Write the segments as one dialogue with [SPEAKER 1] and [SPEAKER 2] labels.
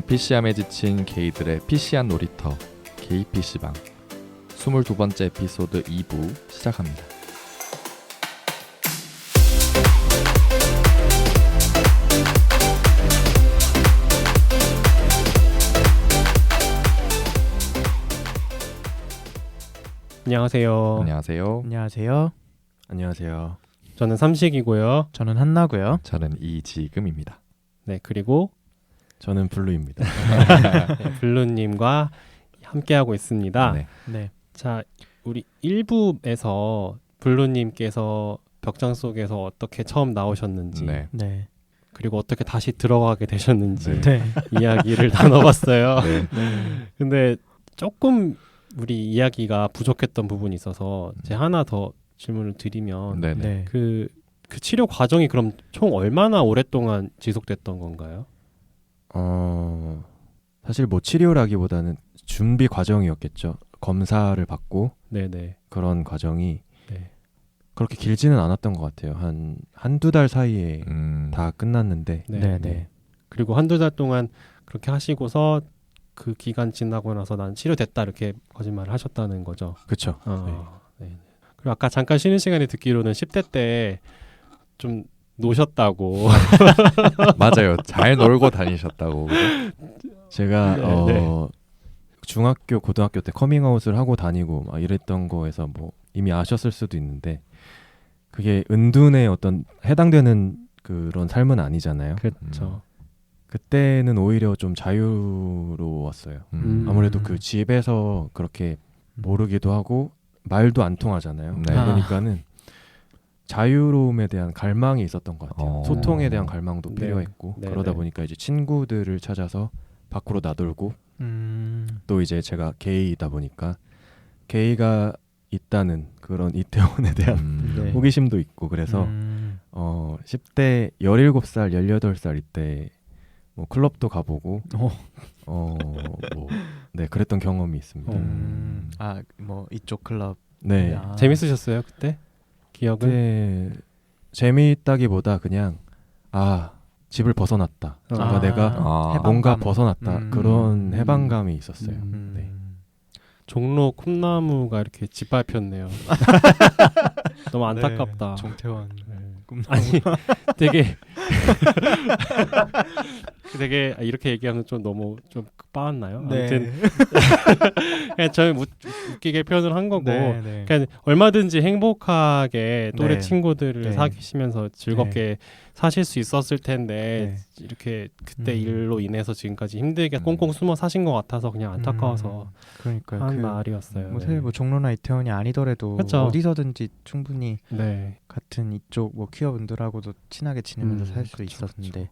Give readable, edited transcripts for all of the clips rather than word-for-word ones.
[SPEAKER 1] PC함에 지친 게이들의 PC한 놀이터 게이 PC방 22번째 에피소드 2부 시작합니다.
[SPEAKER 2] 안녕하세요.
[SPEAKER 1] 안녕하세요.
[SPEAKER 3] 안녕하세요.
[SPEAKER 4] 안녕하세요.
[SPEAKER 2] 저는 삼식이고요.
[SPEAKER 3] 저는 한나고요.
[SPEAKER 1] 저는 이지금입니다.
[SPEAKER 2] 네, 그리고
[SPEAKER 4] 저는 블루입니다.
[SPEAKER 2] 네, 블루님과 함께하고 있습니다.
[SPEAKER 1] 네.
[SPEAKER 3] 네.
[SPEAKER 2] 자, 우리 1부에서 블루님께서 벽장 속에서 어떻게 처음 나오셨는지
[SPEAKER 1] 네.
[SPEAKER 3] 네.
[SPEAKER 2] 그리고 어떻게 다시 들어가게 되셨는지
[SPEAKER 1] 네.
[SPEAKER 2] 이야기를 나눠봤어요.
[SPEAKER 1] 네.
[SPEAKER 2] 근데 조금 우리 이야기가 부족했던 부분이 있어서 제가 하나 더 질문을 드리면
[SPEAKER 1] 네.
[SPEAKER 3] 네.
[SPEAKER 2] 그 치료 과정이 그럼 총 얼마나 오랫동안 지속됐던 건가요?
[SPEAKER 4] 사실 뭐 치료라기보다는 준비 과정이었겠죠. 검사를 받고
[SPEAKER 2] 네네.
[SPEAKER 4] 그런 과정이
[SPEAKER 2] 네.
[SPEAKER 4] 그렇게 길지는 않았던 것 같아요. 한두 달 사이에 다 끝났는데
[SPEAKER 2] 네.
[SPEAKER 3] 네.
[SPEAKER 2] 그리고 한두 달 동안 그렇게 하시고서 그 기간 지나고 나서 난 치료됐다 이렇게 거짓말을 하셨다는 거죠.
[SPEAKER 4] 그쵸.
[SPEAKER 2] 네. 그리고 아까 잠깐 쉬는 시간에 듣기로는 10대 때 좀 노셨다고.
[SPEAKER 1] 맞아요. 잘 놀고 다니셨다고.
[SPEAKER 4] 제가
[SPEAKER 2] 네.
[SPEAKER 4] 중학교, 고등학교 때 커밍아웃을 하고 다니고 막 이랬던 거에서 뭐 이미 아셨을 수도 있는데 그게 은둔의 어떤 해당되는 그런 삶은 아니잖아요.
[SPEAKER 2] 그렇죠.
[SPEAKER 4] 그때는 오히려 좀 자유로웠어요. 아무래도 그 집에서 그렇게 모르기도 하고 말도 안 통하잖아요.
[SPEAKER 1] 네.
[SPEAKER 4] 그러니까는 자유로움에 대한 갈망이 있었던 것 같아요.
[SPEAKER 1] 어.
[SPEAKER 4] 소통에 대한 갈망도
[SPEAKER 2] 네.
[SPEAKER 4] 필요했고
[SPEAKER 2] 네,
[SPEAKER 4] 그러다
[SPEAKER 2] 네.
[SPEAKER 4] 보니까 이제 친구들을 찾아서 밖으로 나돌고 또 이제 제가 게이다 보니까 게이가 있다는 그런 이태원에 대한
[SPEAKER 3] 네.
[SPEAKER 4] 호기심도 있고 그래서 10대 17살, 18살 이때 뭐 클럽도 가보고 뭐 네, 그랬던 경험이 있습니다.
[SPEAKER 3] 아, 뭐 이쪽 클럽.
[SPEAKER 4] 네.
[SPEAKER 3] 아.
[SPEAKER 2] 재밌으셨어요 그때? 기억은?
[SPEAKER 4] 그때 재미있다기보다 그냥 집을 벗어났다. 뭔가 내가 뭔가
[SPEAKER 3] 해방감.
[SPEAKER 4] 벗어났다. 그런 해방감이 있었어요. 네.
[SPEAKER 2] 종로 콩나무가 이렇게 짓밟혔네요. 너무 안타깝다.
[SPEAKER 3] 종태원.
[SPEAKER 2] 아니 되게 이렇게 얘기하면 좀 너무 좀 빠았나요? 아무튼 그냥 저는 웃기게 표현을 한 거고
[SPEAKER 3] 네.
[SPEAKER 2] 그러니까 얼마든지 행복하게 또래
[SPEAKER 3] 네.
[SPEAKER 2] 친구들을
[SPEAKER 3] 네.
[SPEAKER 2] 사귀시면서 즐겁게 사실 수 있었을 텐데 이렇게 그때 일로 인해서 지금까지 힘들게 꽁꽁 숨어 사신 것 같아서 그냥 안타까워서
[SPEAKER 3] 그러니까
[SPEAKER 2] 한 말이었어요.
[SPEAKER 3] 뭐 사실 뭐 종로나 이태원이 아니더라도
[SPEAKER 2] 그쵸.
[SPEAKER 3] 어디서든지 충분히
[SPEAKER 2] 네.
[SPEAKER 3] 같은 이쪽 뭐 퀴어분들하고도 친하게 지내면서 살 수 있었는데.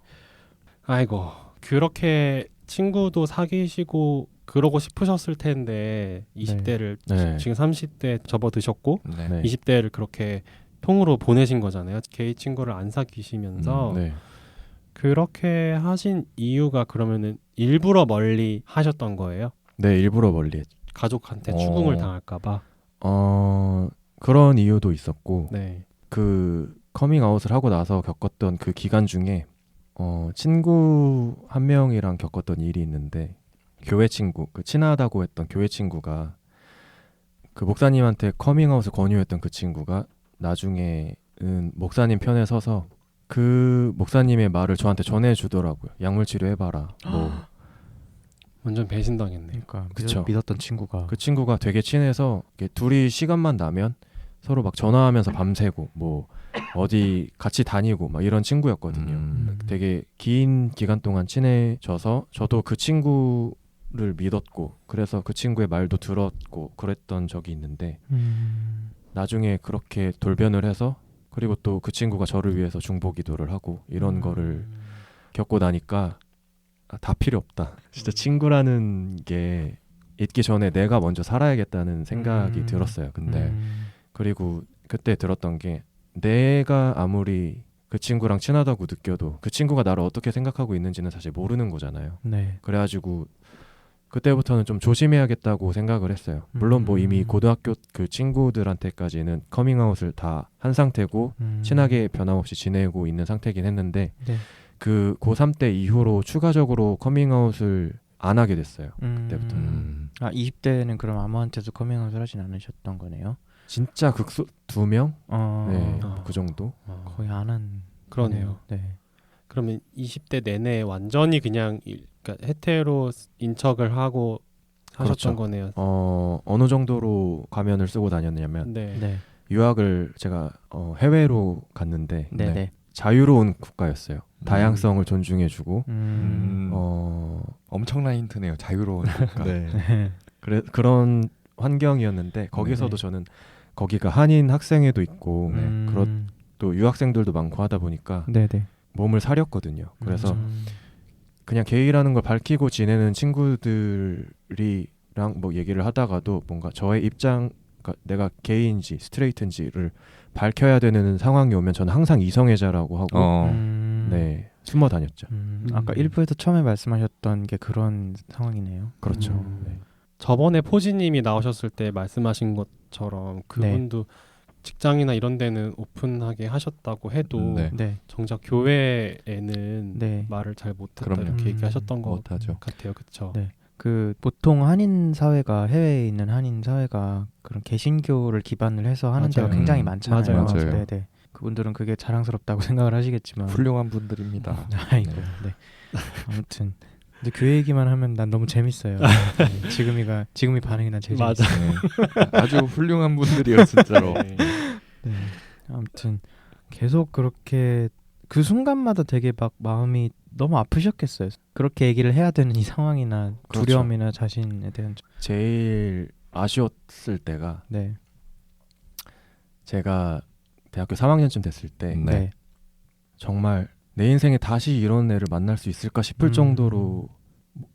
[SPEAKER 2] 아이고 그렇게 친구도 사귀시고 그러고 싶으셨을 텐데 20대를
[SPEAKER 4] 네.
[SPEAKER 2] 지금 30대 접어드셨고
[SPEAKER 4] 네.
[SPEAKER 2] 20대를 그렇게 통으로 보내신 거잖아요. 게이 친구를 안 사귀시면서
[SPEAKER 4] 네.
[SPEAKER 2] 그렇게 하신 이유가 그러면은 일부러 멀리 하셨던 거예요?
[SPEAKER 4] 네, 일부러 멀리 했죠.
[SPEAKER 2] 가족한테 추궁을 당할까 봐.
[SPEAKER 4] 그런 이유도 있었고
[SPEAKER 2] 네.
[SPEAKER 4] 그 커밍아웃을 하고 나서 겪었던 그 기간 중에 친구 한 명이랑 겪었던 일이 있는데 교회 친구, 그 친하다고 했던 교회 친구가 그 목사님한테 커밍아웃을 권유했던 그 친구가 나중에는 목사님 편에 서서 그 목사님의 말을 저한테 전해주더라고요. 약물 치료해봐라. 뭐
[SPEAKER 2] 완전 배신당했네.
[SPEAKER 3] 그러니까
[SPEAKER 4] 그쵸.
[SPEAKER 3] 믿었던 친구가.
[SPEAKER 4] 그 친구가 되게 친해서 이렇게 둘이 시간만 나면 서로 막 전화하면서 밤새고 뭐 어디 같이 다니고 막 이런 친구였거든요. 되게 긴 기간 동안 친해져서 저도 그 친구를 믿었고 그래서 그 친구의 말도 들었고 그랬던 적이 있는데 나중에 그렇게 돌변을 해서 그리고 또 그 친구가 저를 위해서 중보 기도를 하고 이런 거를 겪고 나니까 다 필요 없다. 진짜 친구라는 게 있기 전에 내가 먼저 살아야겠다는 생각이 들었어요. 근데 그리고 그때 들었던 게 내가 아무리 그 친구랑 친하다고 느껴도 그 친구가 나를 어떻게 생각하고 있는지는 사실 모르는 거잖아요.
[SPEAKER 3] 네.
[SPEAKER 4] 그래가지고 그때부터는 좀 조심해야겠다고 생각을 했어요. 물론 뭐 이미 고등학교 그 친구들한테까지는 커밍아웃을 다 한 상태고 친하게 변함없이 지내고 있는 상태긴 했는데
[SPEAKER 3] 네.
[SPEAKER 4] 그 고3 때 이후로 추가적으로 커밍아웃을 안 하게 됐어요. 그때부터.
[SPEAKER 3] 아 20대는 그럼 아무한테도 커밍아웃을 하진 않으셨던 거네요?
[SPEAKER 4] 진짜 극소 2명? 네,
[SPEAKER 2] 아.
[SPEAKER 4] 그 정도.
[SPEAKER 3] 거의 안 한.
[SPEAKER 2] 그러네요.
[SPEAKER 3] 네.
[SPEAKER 2] 그러면 20대 내내 완전히 그냥 그러니까 헤테로 인척을 하고 하셨던
[SPEAKER 4] 그렇죠.
[SPEAKER 2] 거네요.
[SPEAKER 4] 어느 정도로 가면을 쓰고 다녔냐면
[SPEAKER 2] 네.
[SPEAKER 3] 네.
[SPEAKER 4] 유학을 제가 해외로 갔는데
[SPEAKER 3] 네. 네.
[SPEAKER 4] 자유로운 국가였어요. 다양성을 존중해주고
[SPEAKER 1] 엄청난 힌트네요. 자유로운 국가.
[SPEAKER 4] 네. 그런 환경이었는데 거기서도 저는 거기가 한인 학생회도 있고 또 유학생들도 많고 하다 보니까
[SPEAKER 3] 네네.
[SPEAKER 4] 몸을 사렸거든요. 그래서 그냥 게이라는 걸 밝히고 지내는 친구들이랑 뭐 얘기를 하다가도 뭔가 저의 입장, 그러니까 내가 게이인지 스트레이트인지를 밝혀야 되는 상황이 오면 저는 항상 이성애자라고 하고 네, 숨어 다녔죠.
[SPEAKER 3] 아까 1부에서 처음에 말씀하셨던 게 그런 상황이네요.
[SPEAKER 4] 그렇죠.
[SPEAKER 2] 네. 저번에 포지님이 나오셨을 때 말씀하신 것처럼 그분도 직장이나 이런 데는 오픈하게 하셨다고 해도
[SPEAKER 3] 네.
[SPEAKER 2] 정작 교회에는
[SPEAKER 3] 네.
[SPEAKER 2] 말을 잘 못했다
[SPEAKER 1] 그럼요.
[SPEAKER 2] 이렇게 얘기하셨던 것
[SPEAKER 1] 못하죠.
[SPEAKER 2] 같아요. 그렇죠?
[SPEAKER 3] 네. 그 보통 한인 사회가 해외에 있는 한인 사회가 그런 개신교를 기반을 해서 하는
[SPEAKER 2] 맞아요.
[SPEAKER 3] 데가 굉장히 많잖아요.
[SPEAKER 1] 맞아요.
[SPEAKER 3] 네, 네. 그분들은 그게 자랑스럽다고 생각을 하시겠지만
[SPEAKER 1] 훌륭한 분들입니다.
[SPEAKER 3] 아이고. 네. 아무튼 근데 교회 얘기만 하면 난 너무 재밌어요. 네. 지금이 반응이 난 제일
[SPEAKER 2] 맞아.
[SPEAKER 3] 재밌어요.
[SPEAKER 1] 네. 아주 훌륭한 분들이에요, 진짜로.
[SPEAKER 2] 네.
[SPEAKER 3] 네. 아무튼 계속 그렇게 그 순간마다 되게 막 마음이 너무 아프셨겠어요. 그렇게 얘기를 해야 되는 이 상황이나
[SPEAKER 4] 그렇죠.
[SPEAKER 3] 두려움이나 자신에 대한
[SPEAKER 4] 제일 아쉬웠을 때가
[SPEAKER 3] 네.
[SPEAKER 4] 제가 대학교 3학년쯤 됐을 때
[SPEAKER 3] 네.
[SPEAKER 4] 정말 내 인생에 다시 이런 애를 만날 수 있을까 싶을 정도로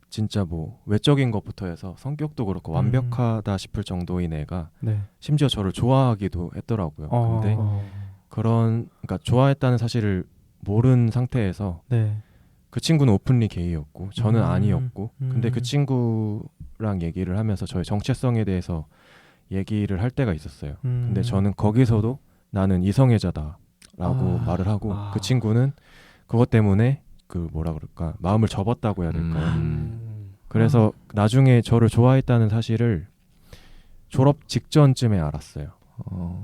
[SPEAKER 4] 진짜 뭐 외적인 것부터 해서 성격도 그렇고 완벽하다 싶을 정도인 애가
[SPEAKER 3] 네.
[SPEAKER 4] 심지어 저를 좋아하기도 했더라고요. 근데 그러니까 좋아했다는 사실을 모른 상태에서
[SPEAKER 3] 네.
[SPEAKER 4] 그 친구는 오픈리 게이였고 저는 아니었고 근데 그
[SPEAKER 3] 음.
[SPEAKER 4] 친구랑 얘기를 하면서 저의 정체성에 대해서 얘기를 할 때가 있었어요.
[SPEAKER 3] 음.
[SPEAKER 4] 근데 저는 거기서도 나는 이성애자다라고 말을 하고 그 친구는 그것 때문에 그 뭐라 그럴까 마음을 접었다고 해야 될까요? 그래서 나중에 저를 좋아했다는 사실을 졸업 직전쯤에 알았어요.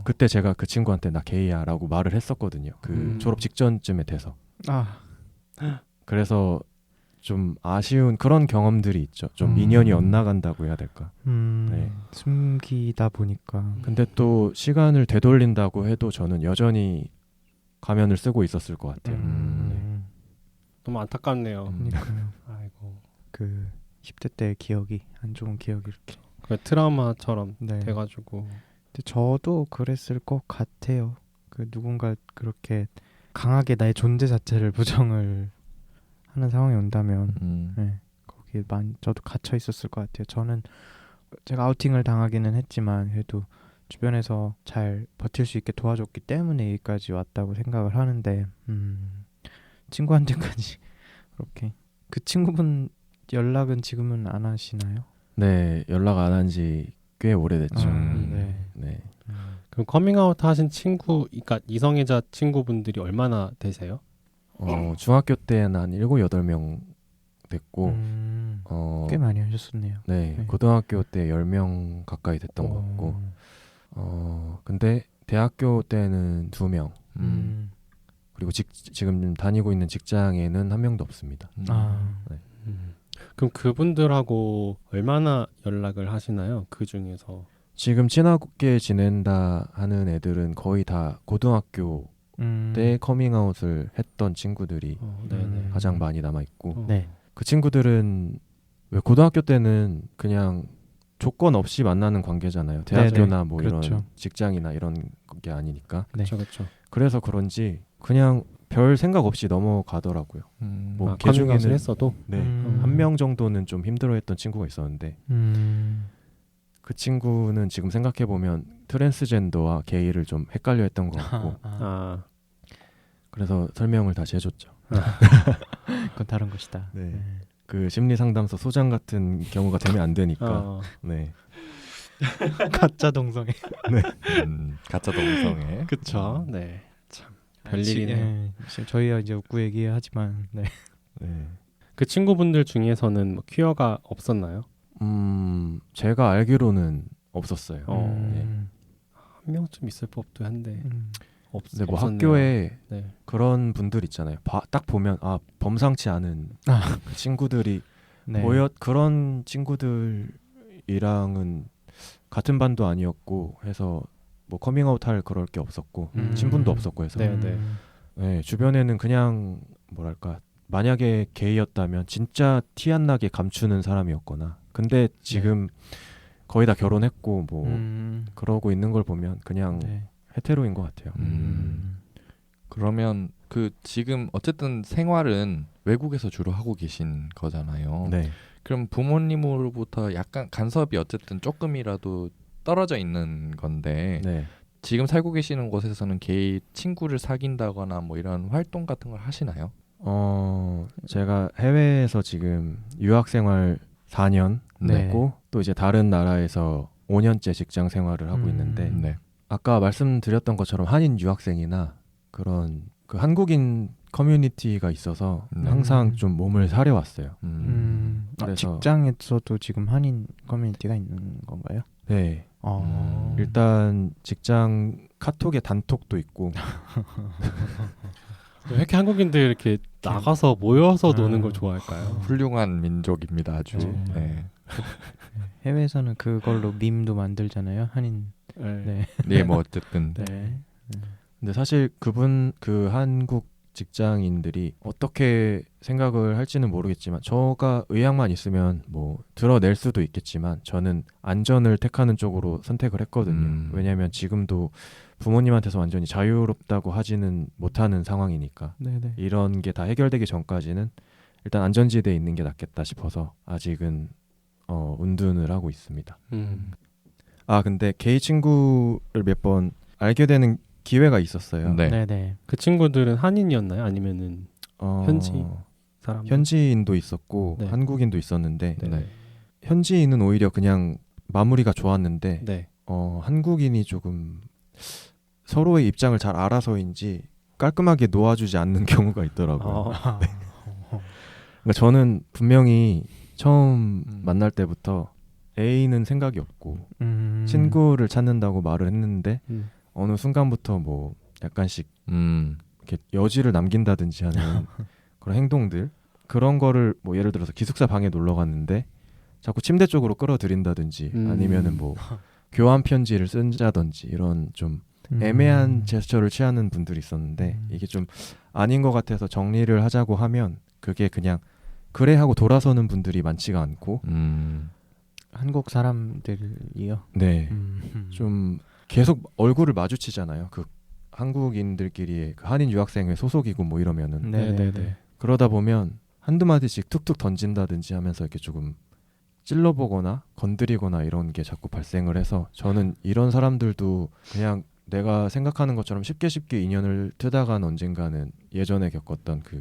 [SPEAKER 4] 그때 제가 그 친구한테 나 게이야라고 말을 했었거든요. 그 졸업 직전쯤에 돼서.
[SPEAKER 3] 아.
[SPEAKER 4] 그래서 좀 아쉬운 그런 경험들이 있죠. 좀 인연이 엇나간다고 해야 될까. 네.
[SPEAKER 3] 숨기다 보니까.
[SPEAKER 4] 근데 또 시간을 되돌린다고 해도 저는 여전히 가면을 쓰고 있었을 것 같아요.
[SPEAKER 2] 너무 안타깝네요.
[SPEAKER 3] 그러니까요.
[SPEAKER 2] 아이고.
[SPEAKER 3] 그 10대 때의 기억이 안 좋은 기억이 이렇게.
[SPEAKER 2] 그 트라우마처럼
[SPEAKER 3] 네.
[SPEAKER 2] 돼가지고.
[SPEAKER 3] 근데 저도 그랬을 것 같아요. 그 누군가 그렇게 강하게 나의 존재 자체를 부정을 하는 상황이 온다면 네, 거기에 저도 갇혀 있었을 것 같아요. 저는 제가 아우팅을 당하기는 했지만 그래도 주변에서 잘 버틸 수 있게 도와줬기 때문에 여기까지 왔다고 생각을 하는데 친구한테까지 그렇게. 그 친구분 연락은 지금은 안 하시나요?
[SPEAKER 4] 네, 연락 안 한 지 꽤 오래됐죠.
[SPEAKER 3] 네.
[SPEAKER 4] 네.
[SPEAKER 2] 그럼 커밍아웃 하신 친구, 그러니까 이성애자 친구분들이 얼마나 되세요?
[SPEAKER 4] 중학교 때는 한 7, 8명 됐고
[SPEAKER 3] 꽤 많이 하셨었네요.
[SPEAKER 4] 네,
[SPEAKER 3] 네.
[SPEAKER 4] 고등학교 때 10명 가까이 됐던 것 같고 근데 대학교 때는 2명 그리고 지금 다니고 있는 직장에는 한 명도 없습니다.
[SPEAKER 2] 그럼 그분들하고 얼마나 연락을 하시나요? 그 중에서
[SPEAKER 4] 지금 친하게 지낸다 하는 애들은 거의 다 고등학교 때 커밍아웃을 했던 친구들이
[SPEAKER 2] 네네.
[SPEAKER 4] 가장 많이 남아있고
[SPEAKER 3] 네.
[SPEAKER 4] 그 친구들은 왜 고등학교 때는 그냥 조건 없이 만나는 관계잖아요. 대학교나 뭐
[SPEAKER 3] 그렇죠.
[SPEAKER 4] 이런 직장이나 이런 게 아니니까.
[SPEAKER 3] 네.
[SPEAKER 2] 그렇죠.
[SPEAKER 4] 그래서 그런지 그냥 별 생각 없이 넘어가더라고요. 뭐 걔
[SPEAKER 2] 커밍아웃을
[SPEAKER 4] 중에는
[SPEAKER 2] 했어도
[SPEAKER 4] 네, 한 명 정도는 좀 힘들어했던 친구가 있었는데 그 친구는 지금 생각해 보면 트랜스젠더와 게이를 좀 헷갈려했던 것 같고 그래서 설명을 다시 해줬죠.
[SPEAKER 3] 그건 다른 것이다.
[SPEAKER 4] 네. 그 심리 상담소 소장 같은 경우가 되면 안 되니까. 네.
[SPEAKER 3] 가짜 동성애.
[SPEAKER 1] 가짜 동성애.
[SPEAKER 2] 그쵸. 네. 참 별일이네.
[SPEAKER 3] 저희가 이제 웃고 얘기하지만 네.
[SPEAKER 4] 네.
[SPEAKER 2] 그 친구분들 중에서는 뭐 퀴어가 없었나요?
[SPEAKER 4] 제가 알기로는 없었어요.
[SPEAKER 3] 음.
[SPEAKER 2] 한 명쯤 있을 법도 한데
[SPEAKER 4] 근데 뭐
[SPEAKER 2] 없었네요.
[SPEAKER 4] 학교에
[SPEAKER 2] 네.
[SPEAKER 4] 그런 분들 있잖아요. 딱 보면 범상치 않은 그 친구들이
[SPEAKER 3] 네.
[SPEAKER 4] 그런 친구들이랑은 같은 반도 아니었고 해서 뭐 커밍아웃 할 그럴 게 없었고 친분도 없었고 해서
[SPEAKER 2] 네, 네.
[SPEAKER 4] 네, 주변에는 그냥 뭐랄까 만약에 게이였다면 진짜 티 안 나게 감추는 사람이었거나 근데 지금 거의 다 결혼했고 뭐 그러고 있는 걸 보면 그냥
[SPEAKER 3] 네.
[SPEAKER 4] 헤테로인 것 같아요.
[SPEAKER 1] 그러면 그 지금 어쨌든 생활은 외국에서 주로 하고 계신 거잖아요.
[SPEAKER 4] 네.
[SPEAKER 1] 그럼 부모님으로부터 약간 간섭이 어쨌든 조금이라도 떨어져 있는 건데
[SPEAKER 4] 네.
[SPEAKER 1] 지금 살고 계시는 곳에서는 게이 친구를 사귄다거나 뭐 이런 활동 같은 걸 하시나요?
[SPEAKER 4] 제가 해외에서 지금 유학 생활 4년
[SPEAKER 3] 네.
[SPEAKER 4] 했고 또 이제 다른 나라에서 5년째 직장 생활을 하고 있는데
[SPEAKER 1] 네.
[SPEAKER 4] 아까 말씀드렸던 것처럼 한인 유학생이나 그런 그 한국인 커뮤니티가 있어서 항상 좀 몸을 사려왔어요. 그래서
[SPEAKER 3] 직장에서도 지금 한인 커뮤니티가 있는 건가요?
[SPEAKER 4] 네. 일단 직장 카톡에 단톡도 있고
[SPEAKER 2] 왜 이렇게 한국인들 이렇게 나가서 모여서 노는 걸 좋아할까요?
[SPEAKER 1] 훌륭한 민족입니다, 아주.
[SPEAKER 2] 네.
[SPEAKER 3] 해외에서는 그걸로 밈도 만들잖아요. 한인.
[SPEAKER 2] 네.
[SPEAKER 1] 네, 뭐 어쨌든
[SPEAKER 3] 네.
[SPEAKER 4] 근데 사실 그 한국 직장인들이 어떻게 생각을 할지는 모르겠지만 저가 의향만 있으면 뭐 드러낼 수도 있겠지만 저는 안전을 택하는 쪽으로 선택을 했거든요. 왜냐하면 지금도 부모님한테서 완전히 자유롭다고 하지는 못하는 상황이니까
[SPEAKER 3] 네네.
[SPEAKER 4] 이런 게 다 해결되기 전까지는 일단 안전지대에 있는 게 낫겠다 싶어서 아직은 운둔을 하고 있습니다. 근데 게이 친구를 몇 번 알게 되는 기회가 있었어요.
[SPEAKER 1] 네.
[SPEAKER 3] 네네.
[SPEAKER 2] 그 친구들은 한인이었나요? 아니면은 현지 사람?
[SPEAKER 4] 현지인도 있었고
[SPEAKER 2] 네.
[SPEAKER 4] 한국인도 있었는데
[SPEAKER 2] 네.
[SPEAKER 4] 현지인은 오히려 그냥 마무리가 좋았는데
[SPEAKER 2] 네.
[SPEAKER 4] 한국인이 조금 서로의 입장을 잘 알아서인지 깔끔하게 놓아주지 않는 경우가 있더라고요. 그러니까 저는 분명히 처음 만날 때부터 A는 생각이 없고 친구를 찾는다고 말을 했는데 어느 순간부터 뭐 약간씩 이렇게 여지를 남긴다든지 하는 그런 행동들 그런 거를 뭐 예를 들어서 기숙사 방에 놀러 갔는데 자꾸 침대 쪽으로 끌어들인다든지 아니면은 뭐 교환 편지를 쓴다든지 이런 좀 애매한 제스처를 취하는 분들이 있었는데 이게 좀 아닌 것 같아서 정리를 하자고 하면 그게 그냥 그래 하고 돌아서는 분들이 많지가 않고
[SPEAKER 3] 한국 사람들이요.
[SPEAKER 4] 네. 좀 계속 얼굴을 마주치잖아요. 그 한국인들끼리의 그 한인 유학생회 소속이고 뭐 이러면은
[SPEAKER 2] 네네네.
[SPEAKER 4] 그러다 보면 한두 마디씩 툭툭 던진다든지 하면서 이렇게 조금 찔러보거나 건드리거나 이런 게 자꾸 발생을 해서 저는 이런 사람들도 그냥 내가 생각하는 것처럼 쉽게 인연을 트다간 언젠가는 예전에 겪었던 그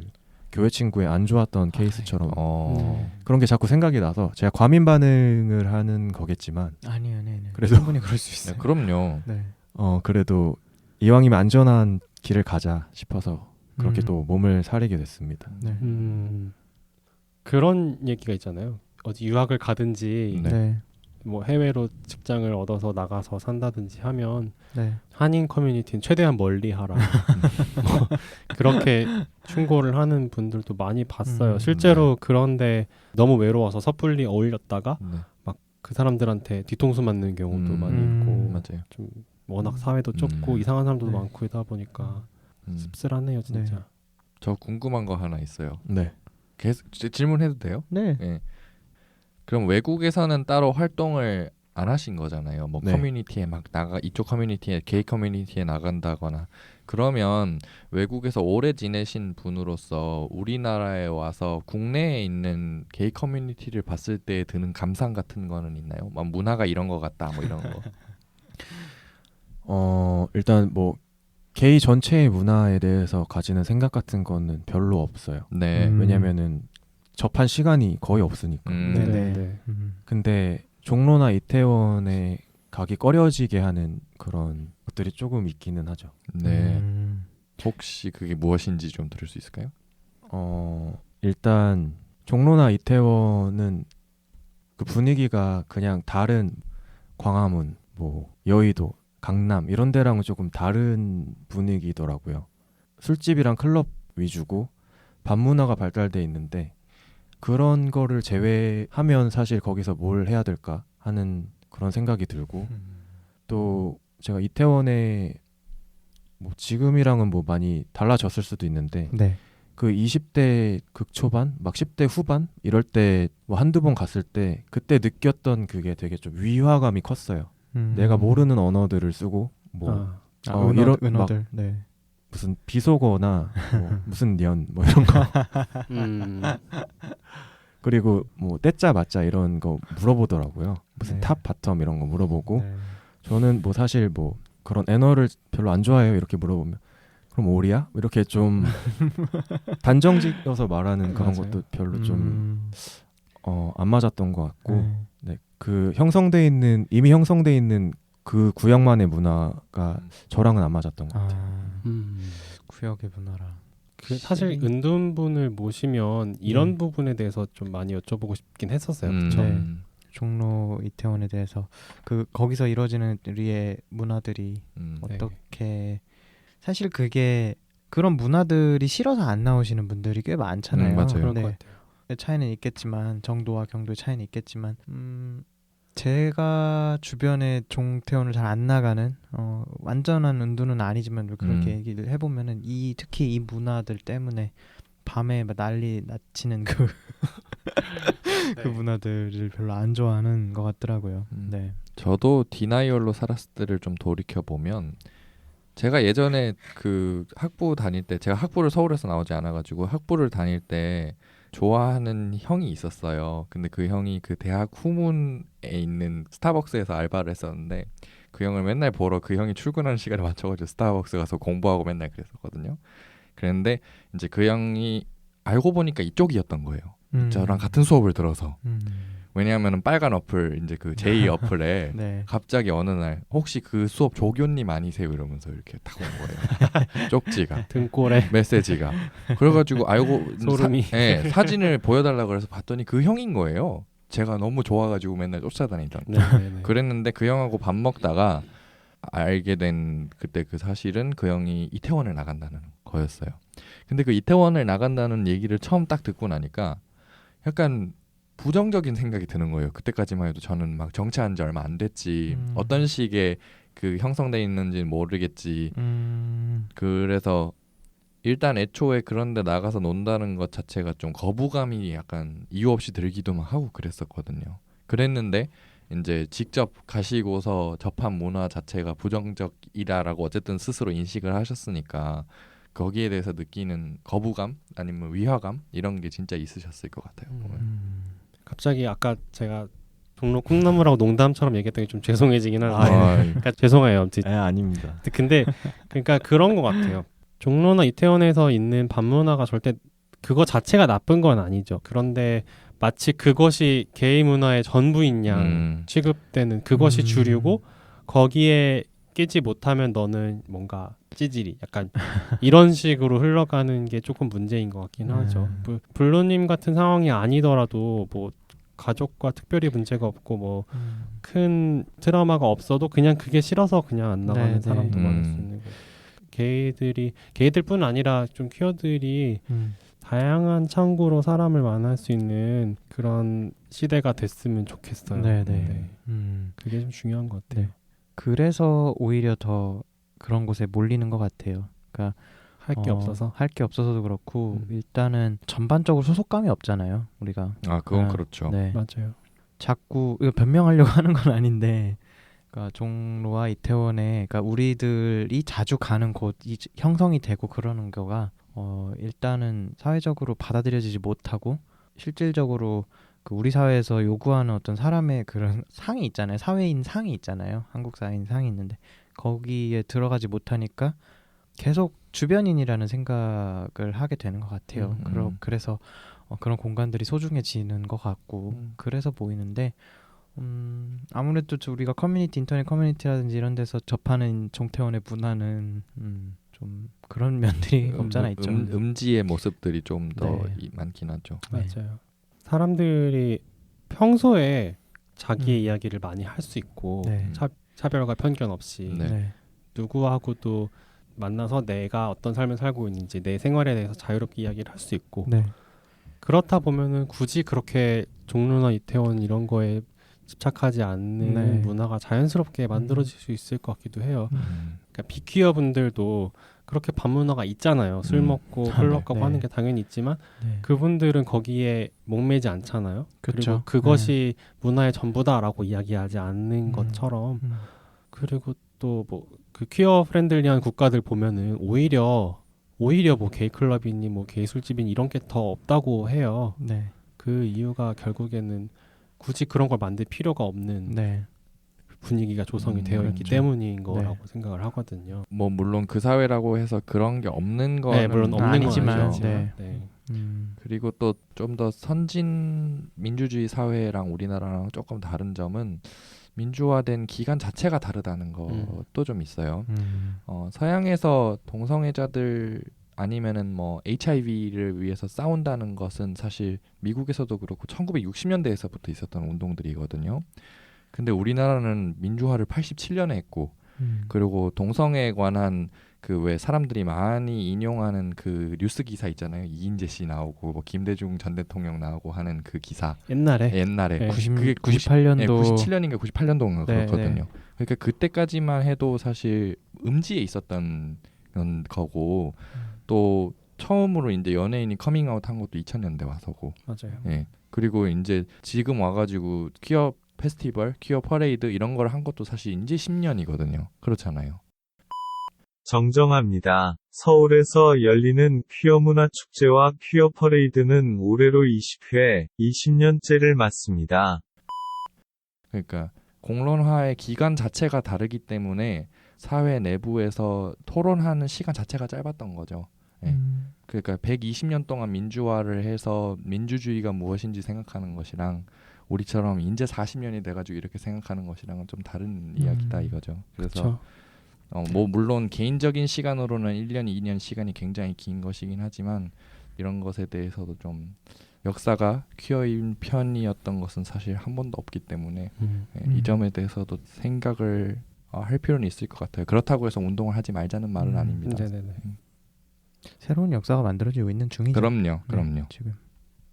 [SPEAKER 4] 교회 친구의 안 좋았던 케이스처럼 그런 게 자꾸 생각이 나서 제가 과민 반응을 하는 거겠지만
[SPEAKER 3] 아니요, 네네.
[SPEAKER 4] 그래도
[SPEAKER 3] 충분히 그럴 수 있어요.
[SPEAKER 1] 네, 그럼요.
[SPEAKER 3] 네.
[SPEAKER 4] 그래도 이왕이면 안전한 길을 가자 싶어서 그렇게 또 몸을 사리게 됐습니다.
[SPEAKER 3] 네.
[SPEAKER 2] 그런 얘기가 있잖아요. 어디 유학을 가든지
[SPEAKER 3] 네.
[SPEAKER 2] 뭐 해외로 직장을 얻어서 나가서 산다든지 하면
[SPEAKER 3] 네.
[SPEAKER 2] 한인 커뮤니티는 최대한 멀리 하라. 뭐 그렇게 충고를 하는 분들도 많이 봤어요. 실제로 그런데 너무 외로워서 섣불리 어울렸다가 막 그 사람들한테 뒤통수 맞는 경우도 많이 있고
[SPEAKER 1] 맞아요.
[SPEAKER 2] 좀 워낙 사회도 좁고 이상한 사람들도 많고 이다 보니까 씁쓸하네요 진짜.
[SPEAKER 3] 네.
[SPEAKER 1] 저 궁금한 거 하나 있어요.
[SPEAKER 4] 네.
[SPEAKER 1] 계속 질문해도 돼요?
[SPEAKER 3] 네.
[SPEAKER 1] 네. 그럼 외국에서는 따로 활동을 안 하신 거잖아요. 뭐
[SPEAKER 4] 네.
[SPEAKER 1] 커뮤니티에 막 나가 이쪽 커뮤니티에 게이 커뮤니티에 나간다거나 그러면 외국에서 오래 지내신 분으로서 우리나라에 와서 국내에 있는 게이 커뮤니티를 봤을 때 드는 감상 같은 거는 있나요? 막 문화가 이런 거 같다 뭐 이런 거.
[SPEAKER 4] 일단 뭐 게이 전체의 문화에 대해서 가지는 생각 같은 거는 별로 없어요.
[SPEAKER 1] 네.
[SPEAKER 4] 왜냐면은 접한 시간이 거의 없으니까.
[SPEAKER 3] 네네.
[SPEAKER 4] 근데 종로나 이태원에 가기 꺼려지게 하는 그런 것들이 조금 있기는 하죠.
[SPEAKER 1] 네. 혹시 그게 무엇인지 좀 들을 수 있을까요?
[SPEAKER 4] 일단 종로나 이태원은 그 분위기가 그냥 다른 광화문, 뭐 여의도, 강남 이런 데랑은 조금 다른 분위기더라고요. 술집이랑 클럽 위주고 밤문화가 발달돼 있는데 그런 거를 제외하면 사실 거기서 뭘 해야 될까 하는 그런 생각이 들고 또 제가 이태원에 뭐 지금이랑은 뭐 많이 달라졌을 수도 있는데
[SPEAKER 3] 네.
[SPEAKER 4] 그 20대 극초반 막 10대 후반 이럴 때 뭐 한두 번 갔을 때 그때 느꼈던 그게 되게 좀 위화감이 컸어요. 내가 모르는 언어들을 쓰고 뭐
[SPEAKER 3] 은어들,
[SPEAKER 4] 막
[SPEAKER 3] 네.
[SPEAKER 4] 무슨 비속어나 뭐 무슨 년 뭐 이런 거 그리고 뭐 떼짜 맞자 이런 거 물어보더라고요. 무슨
[SPEAKER 3] 네.
[SPEAKER 4] 탑 바텀 이런 거 물어보고
[SPEAKER 3] 네.
[SPEAKER 4] 저는 뭐 사실 뭐 그런 애너를 별로 안 좋아해요 이렇게 물어보면 그럼 오리야? 이렇게 좀 단정지어서 말하는 그런
[SPEAKER 3] 맞아요.
[SPEAKER 4] 것도 별로 좀 안 맞았던 것 같고 네, 그 이미 형성돼 있는 그 구역만의 문화가 저랑은 안 맞았던 것 같아요.
[SPEAKER 3] 구역의 문화라.
[SPEAKER 2] 사실 은둔분을 모시면 이런 부분에 대해서 좀 많이 여쭤보고 싶긴 했었어요. 그쵸?
[SPEAKER 3] 네. 종로 이태원에 대해서 거기서 이루어지는 우리의 문화들이 어떻게 사실 그게 그런 문화들이 싫어서 안 나오시는 분들이 꽤 많잖아요.
[SPEAKER 1] 맞아요.
[SPEAKER 2] 그럴 것 같아요.
[SPEAKER 3] 차이는 있겠지만 정도와 경도의 차이는 있겠지만 제가 주변에 종태원을 잘 안 나가는 완전한 은둔은 아니지만 그렇게 얘기를 해보면은 특히 이 문화들 때문에 밤에 막 난리 나치는 그 문화들을 별로 안 좋아하는 것 같더라고요. 네.
[SPEAKER 1] 저도 디나이얼로 살았을 때를 좀 돌이켜 보면 제가 예전에 그 학부 다닐 때 제가 학부를 서울에서 나오지 않아가지고 학부를 다닐 때 좋아하는 형이 있었어요. 근데 그 형이 그 대학 후문에 있는 스타벅스에서 알바를 했었는데 그 형을 맨날 보러 그 형이 출근하는 시간에 맞춰가지고 스타벅스 가서 공부하고 맨날 그랬었거든요. 그랬는데 이제 그 형이 알고 보니까 이쪽이었던 거예요. 저랑 같은 수업을 들어서. 왜냐하면 빨간 어플 이제 그 제2 어플에
[SPEAKER 3] 네.
[SPEAKER 1] 갑자기 어느 날 혹시 그 수업 조교님 아니세요 이러면서 이렇게 딱 온 거예요. 쪽지가
[SPEAKER 2] 등골에
[SPEAKER 1] 메시지가 그래가지고 알고
[SPEAKER 2] 소름이
[SPEAKER 1] 사진을 보여달라고 해서 봤더니 그 형인 거예요. 제가 너무 좋아가지고 맨날 쫓아다니던. 그랬는데 그 형하고 밥 먹다가 알게 된 그때 그 사실은 그 형이 이태원을 나간다는 거였어요. 근데 그 이태원을 나간다는 얘기를 처음 딱 듣고 나니까 약간 부정적인 생각이 드는 거예요. 그때까지만 해도 저는 막 정치한 지 얼마 안 됐지 어떤 식의 그 형성돼 있는지는 모르겠지. 그래서 일단 애초에 그런데 나가서 논다는 것 자체가 좀 거부감이 약간 이유 없이 들기도 막 하고 그랬었거든요. 그랬는데 이제 직접 가시고서 접한 문화 자체가 부정적이다라고 어쨌든 스스로 인식을 하셨으니까 거기에 대해서 느끼는 거부감 아니면 위화감 이런 게 진짜 있으셨을 것 같아요.
[SPEAKER 2] 갑자기 아까 제가 종로 콩나물하고 농담처럼 얘기했던 게 좀 죄송해지긴 하는데 그러니까 죄송해요.
[SPEAKER 4] 아닙니다.
[SPEAKER 2] 근데 그러니까 그런 것 같아요. 종로나 이태원에서 있는 밤문화가 절대 그거 자체가 나쁜 건 아니죠. 그런데 마치 그것이 게이 문화의 전부인 양 취급되는 그것이 주류고 거기에 끼지 못하면 너는 뭔가 찌질이 약간 이런 식으로 흘러가는 게 조금 문제인 것 같긴 하죠. 블루님 같은 상황이 아니더라도 뭐 가족과 특별히 문제가 없고 뭐 큰 트라우마가 없어도 그냥 그게 싫어서 그냥 안 나가는 사람도 많을 수 있는 거죠. 게이들뿐 아니라 좀 퀴어들이 다양한 창구로 사람을 만날 수 있는 그런 시대가 됐으면 좋겠어요. 네. 그게 좀 중요한 것 같아요.
[SPEAKER 3] 네. 그래서 오히려 더 그런 곳에 몰리는 것 같아요. 그러니까
[SPEAKER 2] 할 게 없어서?
[SPEAKER 3] 할 게 없어서도 그렇고 일단은 전반적으로 소속감이 없잖아요. 우리가.
[SPEAKER 1] 그건 그렇죠.
[SPEAKER 3] 네.
[SPEAKER 2] 맞아요.
[SPEAKER 3] 자꾸 이거 변명하려고 하는 건 아닌데 그러니까 종로와 이태원에 그러니까 우리들이 자주 가는 곳이 형성이 되고 그러는 거가 일단은 사회적으로 받아들여지지 못하고 실질적으로 그 우리 사회에서 요구하는 어떤 사람의 그런 상이 있잖아요. 사회인 상이 있잖아요. 한국 사회인 상이 있는데 거기에 들어가지 못하니까 계속 주변인이라는 생각을 하게 되는 것 같아요. 그래서 그런 공간들이 소중해지는 것 같고 그래서 보이는데 아무래도 우리가 인터넷 커뮤니티라든지 이런 데서 접하는 종태원의 문화는 좀 그런 면들이 없잖아 있죠.
[SPEAKER 1] 음지의 모습들이 좀 더
[SPEAKER 3] 네.
[SPEAKER 1] 많긴 하죠.
[SPEAKER 2] 맞아요. 사람들이 평소에 자기의 이야기를 많이 할 수 있고
[SPEAKER 3] 네.
[SPEAKER 2] 차별과 편견 없이
[SPEAKER 1] 네.
[SPEAKER 3] 네.
[SPEAKER 2] 누구하고도 만나서 내가 어떤 삶을 살고 있는지 내 생활에 대해서 자유롭게 이야기를 할 수 있고
[SPEAKER 3] 네.
[SPEAKER 2] 그렇다 보면은 굳이 그렇게 종로나 이태원 이런 거에 집착하지 않는
[SPEAKER 3] 네.
[SPEAKER 2] 문화가 자연스럽게 만들어질 수 있을 것 같기도 해요. 그러니까 비퀴어 분들도 그렇게 반문화가 있잖아요. 술 먹고 클럽 가고
[SPEAKER 3] 네.
[SPEAKER 2] 하는 게 당연히 있지만
[SPEAKER 3] 네.
[SPEAKER 2] 그분들은 거기에 목매지 않잖아요.
[SPEAKER 3] 그쵸.
[SPEAKER 2] 그리고 그것이 문화의 전부다라고 이야기하지 않는 것처럼 그리고 또 뭐 그 퀴어 프렌들리한 국가들 보면은 오히려 뭐 게이 클럽이니 뭐 게이 술집이니 이런 게 더 없다고 해요.
[SPEAKER 3] 네.
[SPEAKER 2] 그 이유가 결국에는 굳이 그런 걸 만들 필요가 없는
[SPEAKER 3] 네.
[SPEAKER 2] 분위기가 조성이 되어 있기
[SPEAKER 3] 그렇죠.
[SPEAKER 2] 때문인 거라고 생각을 하거든요.
[SPEAKER 1] 뭐 물론 그 사회라고 해서 그런 게 없는 거는
[SPEAKER 2] 네, 물론 없는
[SPEAKER 3] 아니지만,
[SPEAKER 2] 건 아니지만,
[SPEAKER 3] 네.
[SPEAKER 2] 네.
[SPEAKER 1] 그리고 또 좀 더 선진 민주주의 사회랑 우리나라랑 조금 다른 점은 민주화된 기간 자체가 다르다는 것도 좀 있어요. 서양에서 동성애자들 아니면은 뭐 HIV를 위해서 싸운다는 것은 사실 미국에서도 그렇고 1960년대에서부터 있었던 운동들이거든요. 근데 우리나라는 민주화를 87년에 했고 그리고 동성애에 관한 그 왜 사람들이 많이 인용하는 그 뉴스 기사 있잖아요. 이인재 씨 나오고 뭐 김대중 전 대통령 나오고 하는 그 기사.
[SPEAKER 2] 옛날에
[SPEAKER 1] 네.
[SPEAKER 3] 98년도
[SPEAKER 1] 97년인가 98년도인가
[SPEAKER 3] 네,
[SPEAKER 1] 그렇거든요.
[SPEAKER 3] 네.
[SPEAKER 1] 그러니까 그때까지만 해도 사실 음지에 있었던 거고 또 처음으로 이제 연예인이 커밍아웃 한 것도 2000년대 와서고.
[SPEAKER 2] 맞아요.
[SPEAKER 1] 예. 그리고 이제 지금 와가지고 퀴어 페스티벌, 퀴어 퍼레이드 이런 걸 한 것도 사실 이제 10년이거든요. 그렇잖아요.
[SPEAKER 5] 정정합니다. 서울에서 열리는 퀴어 문화 축제와 퀴어 퍼레이드는 올해로 20회, 20년째를 맞습니다.
[SPEAKER 1] 그러니까 공론화의 기간 자체가 다르기 때문에 사회 내부에서 토론하는 시간 자체가 짧았던 거죠. 예. 그러니까 120년 동안 민주화를 해서 민주주의가 무엇인지 생각하는 것이랑 우리처럼 이제 40년이 돼가지고 이렇게 생각하는 것이랑은 좀 다른 이야기다 이거죠. 그래서 뭐 물론 개인적인 시간으로는 1년, 2년 시간이 굉장히 긴 것이긴 하지만 이런 것에 대해서도 좀 역사가 퀴어인 편이었던 것은 사실 한 번도 없기 때문에 이 점에 대해서도 생각을 할 필요는 있을 것 같아요. 그렇다고 해서 운동을 하지 말자는 말은 아닙니다.
[SPEAKER 2] 네네네.
[SPEAKER 3] 새로운 역사가 만들어지고 있는 중이죠.
[SPEAKER 1] 그럼요.
[SPEAKER 3] 지금.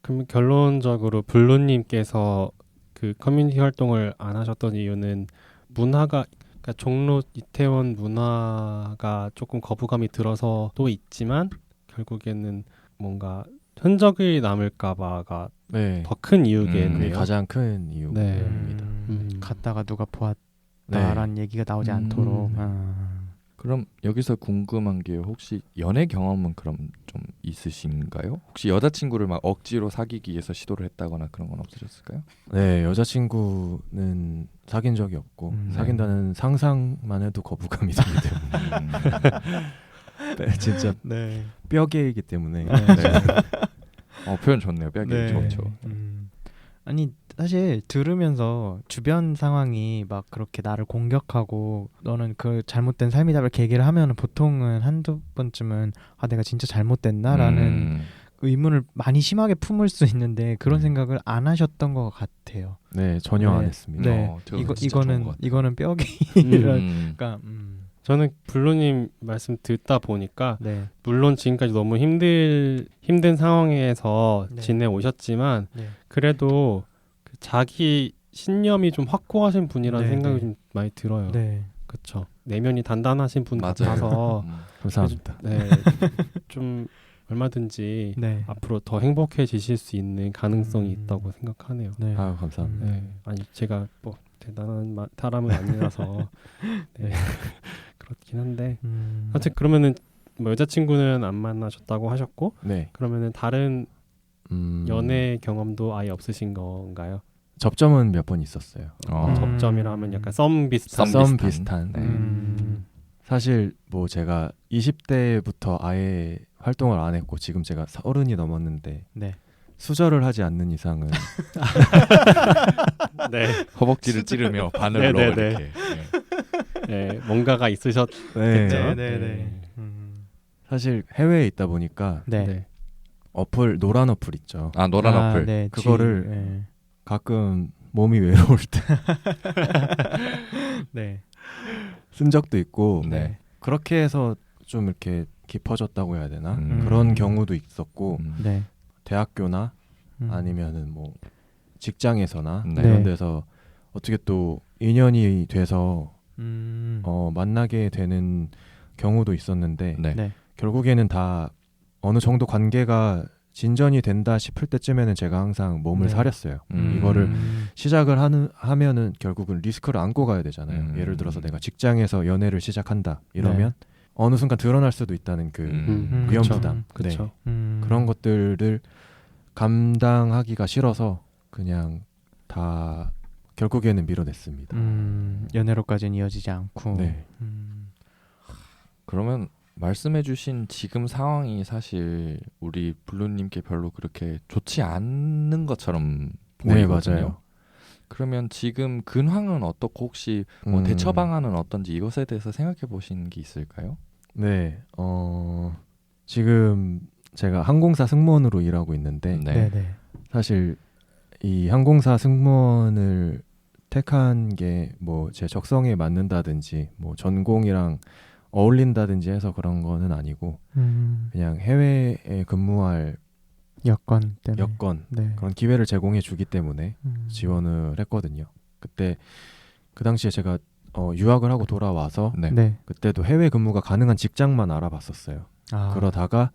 [SPEAKER 2] 그럼 결론적으로 블루님께서 그 커뮤니티 활동을 안 하셨던 이유는 문화가 그러니까 종로 이태원 문화가 조금 거부감이 들어서도 있지만 결국에는 뭔가 흔적이 남을까봐가
[SPEAKER 4] 네.
[SPEAKER 2] 더 큰 이유겠네요.
[SPEAKER 4] 그게 가장 큰 이유입니다.
[SPEAKER 3] 갔다가 누가 보았다라는 얘기가 나오지 않도록.
[SPEAKER 1] 그럼 여기서 궁금한 게 혹시 연애 경험은 그럼 좀 있으신가요? 혹시 여자친구를 막 억지로 사귀기 위해서 시도를 했다거나 그런 건 없으셨을까요?
[SPEAKER 4] 네, 여자친구는 사귄 적이 없고 사귄다는 상상만 해도 거부감이 들기 때문에 네, 진짜 뼈개이기 때문에
[SPEAKER 1] 표현 좋네요. 뼈개 좋죠.
[SPEAKER 3] 아니 사실 들으면서 주변 상황이 막 그렇게 나를 공격하고 너는 그 잘못된 삶이다 이렇게 얘기를 하면 보통은 한두 번쯤은 내가 진짜 잘못됐나라는 의문을 많이 심하게 품을 수 있는데 그런 생각을 안 하셨던 것 같아요.
[SPEAKER 4] 네, 전혀 안 했습니다.
[SPEAKER 3] 네, 이거는 뼈기라니까.
[SPEAKER 2] 저는 블루님 말씀 듣다 보니까 물론 지금까지 너무 힘든 상황에서 지내오셨지만 그래도 자기 신념이 좀 확고하신 분이라는 생각이 좀 많이 들어요. 그렇죠. 내면이 단단하신 분 같아서
[SPEAKER 4] 감사합니다.
[SPEAKER 2] 좀 얼마든지 앞으로 더 행복해지실 수 있는 가능성이 있다고 생각하네요.
[SPEAKER 4] 아유, 감사합니다.
[SPEAKER 2] 아니 제가 뭐 대단한 사람은 아니라서 그렇긴 한데 하여튼 그러면은 뭐 여자친구는 안 만나셨다고 하셨고 그러면은 다른 연애 경험도 아예 없으신 건가요?
[SPEAKER 4] 접점은 몇 번 있었어요.
[SPEAKER 2] 접점이라 하면 약간 썸 비슷한.
[SPEAKER 4] 사실 뭐 제가 20대부터 아예 활동을 안 했고 지금 제가 30이 넘었는데 수절을 하지 않는 이상은
[SPEAKER 1] 허벅지를 찌르며 바늘로 이렇게
[SPEAKER 2] 뭔가가 있으셨겠죠.
[SPEAKER 4] 사실 해외에 있다 보니까
[SPEAKER 3] 네.
[SPEAKER 4] 어플 노란 어플 있죠.
[SPEAKER 1] 아 노란 어플.
[SPEAKER 3] 네.
[SPEAKER 4] 그거를
[SPEAKER 3] 네.
[SPEAKER 4] 가끔 몸이 외로울 때
[SPEAKER 3] 네.
[SPEAKER 4] 쓴 적도 있고
[SPEAKER 1] 네.
[SPEAKER 4] 그렇게 해서 좀 이렇게 깊어졌다고 해야 되나
[SPEAKER 1] 음.
[SPEAKER 4] 그런 경우도 있었고
[SPEAKER 3] 네.
[SPEAKER 4] 대학교나 아니면은 뭐 직장에서나
[SPEAKER 1] 네.
[SPEAKER 4] 이런 데서 어떻게 또 인연이 돼서
[SPEAKER 3] 음.
[SPEAKER 4] 만나게 되는 경우도 있었는데
[SPEAKER 1] 네.
[SPEAKER 3] 네.
[SPEAKER 4] 결국에는 다 어느 정도 관계가 진전이 된다 싶을 때쯤에는 제가 항상 몸을
[SPEAKER 3] 네.
[SPEAKER 4] 사렸어요.
[SPEAKER 1] 음.
[SPEAKER 4] 이거를 시작을 하면은 결국은 리스크를 안고 가야 되잖아요. 예를 들어서 내가 직장에서 연애를 시작한다 이러면 어느 순간 드러날 수도 있다는 그 위험
[SPEAKER 3] 그쵸.
[SPEAKER 4] 부담.
[SPEAKER 2] 그쵸.
[SPEAKER 4] 그런 것들을 감당하기가 싫어서 그냥 다 결국에는 밀어냈습니다.
[SPEAKER 3] 연애로까지는 이어지지 않고.
[SPEAKER 4] 네.
[SPEAKER 1] 그러면 말씀해주신 지금 상황이 사실 우리 블루님께 별로 그렇게 좋지 않는 것처럼
[SPEAKER 4] 네,
[SPEAKER 1] 보이거든요.
[SPEAKER 4] 맞아요.
[SPEAKER 1] 그러면 지금 근황은 어떻고 혹시 뭐 대처 방안은 어떤지 이것에 대해서 생각해 보신 게 있을까요?
[SPEAKER 4] 네, 지금 제가 항공사 승무원으로 일하고 있는데
[SPEAKER 1] 네.
[SPEAKER 3] 네.
[SPEAKER 4] 사실 이 항공사 승무원을 택한 게 뭐 제 적성에 맞는다든지 뭐 전공이랑 어울린다든지 해서 그런 거는 아니고 그냥 해외에 근무할
[SPEAKER 3] 여건 때문에.
[SPEAKER 4] 여건
[SPEAKER 3] 네.
[SPEAKER 4] 그런 기회를 제공해 주기 때문에 지원을 했거든요. 그때 그 당시에 제가 유학을 하고 돌아와서
[SPEAKER 1] 네.
[SPEAKER 3] 네.
[SPEAKER 4] 그때도 해외 근무가 가능한 직장만 알아봤었어요.
[SPEAKER 3] 아.
[SPEAKER 4] 그러다가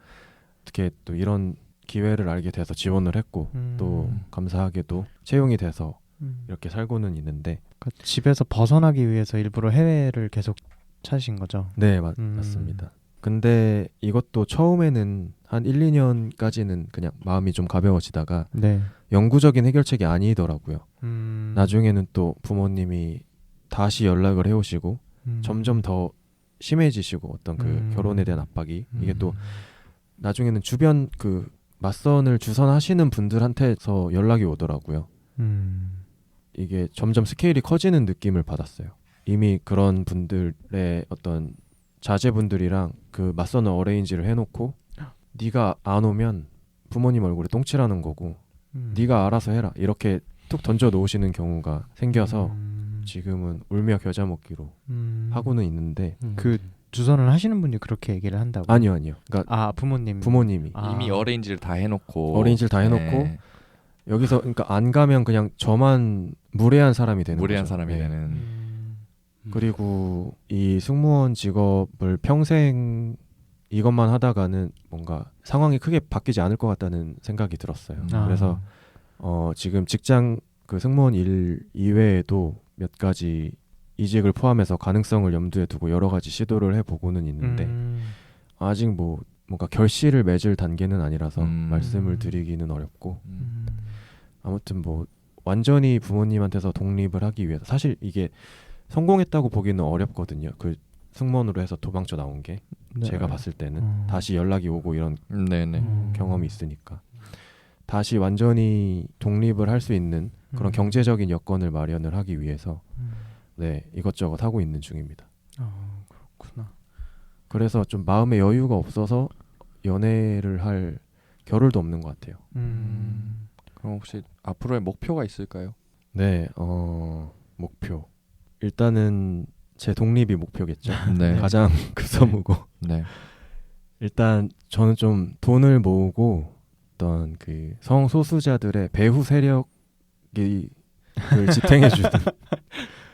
[SPEAKER 4] 어떻게 또 이런 기회를 알게 돼서 지원을 했고 또 감사하게도 채용이 돼서 이렇게 살고는 있는데
[SPEAKER 3] 그러니까 집에서 벗어나기 위해서 일부러 해외를 계속 찾으신 거죠?
[SPEAKER 4] 네 맞습니다. 근데 이것도 처음에는 한 1, 2년까지는 그냥 마음이 좀 가벼워지다가
[SPEAKER 3] 네.
[SPEAKER 4] 영구적인 해결책이 아니더라고요.
[SPEAKER 3] 음.
[SPEAKER 4] 나중에는 또 부모님이 다시 연락을 해오시고 점점 더 심해지시고 어떤 그 결혼에 대한 압박이 이게 또 나중에는 주변 그 맞선을 주선하시는 분들한테서 연락이 오더라고요. 이게 점점 스케일이 커지는 느낌을 받았어요. 이미 그런 분들의 어떤 자제분들이랑 그 맞선을 어레인지를 해놓고 네가 안 오면 부모님 얼굴에 똥칠하는 거고 네가 알아서 해라 이렇게 툭 던져 놓으시는 경우가 생겨서 지금은 울며 겨자 먹기로 하고는 있는데
[SPEAKER 3] 그 주선을 하시는 분이 그렇게 얘기를 한다고?
[SPEAKER 4] 아니요. 그러니까 부모님이
[SPEAKER 1] 이미 어레인지를 다 해놓고
[SPEAKER 4] 어레인지를 다 해놓고
[SPEAKER 1] 네.
[SPEAKER 4] 여기서 그러니까 안 가면 그냥 저만 무례한 사람이 되는
[SPEAKER 1] 무례한
[SPEAKER 4] 거죠.
[SPEAKER 1] 사람이
[SPEAKER 4] 네.
[SPEAKER 1] 되는.
[SPEAKER 4] 그리고 이 승무원 직업을 평생 이것만 하다가는 뭔가 상황이 크게 바뀌지 않을 것 같다는 생각이 들었어요. 그래서 지금 직장 그 승무원 일 이외에도 몇 가지 이직을 포함해서 가능성을 염두에 두고 여러 가지 시도를 해보고는 있는데 아직 뭐 뭔가 결실을 맺을 단계는 아니라서 말씀을 드리기는 어렵고 아무튼 뭐 완전히 부모님한테서 독립을 하기 위해서 사실 이게 성공했다고 보기는 어렵거든요. 그 승무원으로 해서 도망쳐 나온 게 제가 봤을 때는 다시 연락이 오고 이런 경험이 있으니까 다시 완전히 독립을 할 수 있는 그런 경제적인 여건을 마련을 하기 위해서 네 이것저것 하고 있는 중입니다.
[SPEAKER 3] 그렇구나.
[SPEAKER 4] 그래서 좀 마음의 여유가 없어서 연애를 할 겨를도 없는 것 같아요.
[SPEAKER 1] 그럼 혹시 앞으로의 목표가 있을까요?
[SPEAKER 4] 네, 목표 일단은 제 독립이 목표겠죠.
[SPEAKER 1] 네.
[SPEAKER 4] 가장 급선무고.
[SPEAKER 1] 네.
[SPEAKER 4] 일단 저는 좀 돈을 모으고 어떤 그 성소수자들의 배후 세력이 를 지탱해주는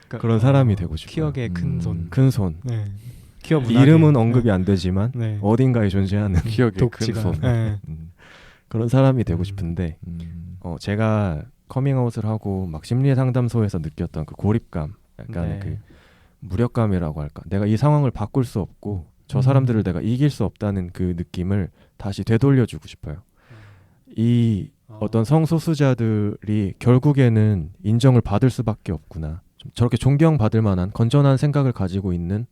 [SPEAKER 4] 그런 사람이 되고 싶어요.
[SPEAKER 3] 키역의 큰 손.
[SPEAKER 4] 큰 손.
[SPEAKER 3] 네. 키역 문학의
[SPEAKER 4] 이름은 언급이 안 되지만
[SPEAKER 3] 네.
[SPEAKER 4] 어딘가에 존재하는
[SPEAKER 1] 기억의 큰
[SPEAKER 3] 독지가.
[SPEAKER 1] 손.
[SPEAKER 3] 네.
[SPEAKER 4] 그런 사람이 되고 싶은데 제가 커밍아웃을 하고 막 심리 상담소에서 느꼈던 그 고립감, 약간
[SPEAKER 3] 네.
[SPEAKER 4] 그 무력감이라고 할까. 내가 이 상황을 바꿀 수 없고 저 사람들을 내가 이길 수 없다는 그 느낌을 다시 되돌려주고 싶어요. 이 어떤 성소수자들이 결국에는 인정을 받을 수밖에 없구나. 좀 저렇게 존경받을 만한 건전한 생각을 가지고 있는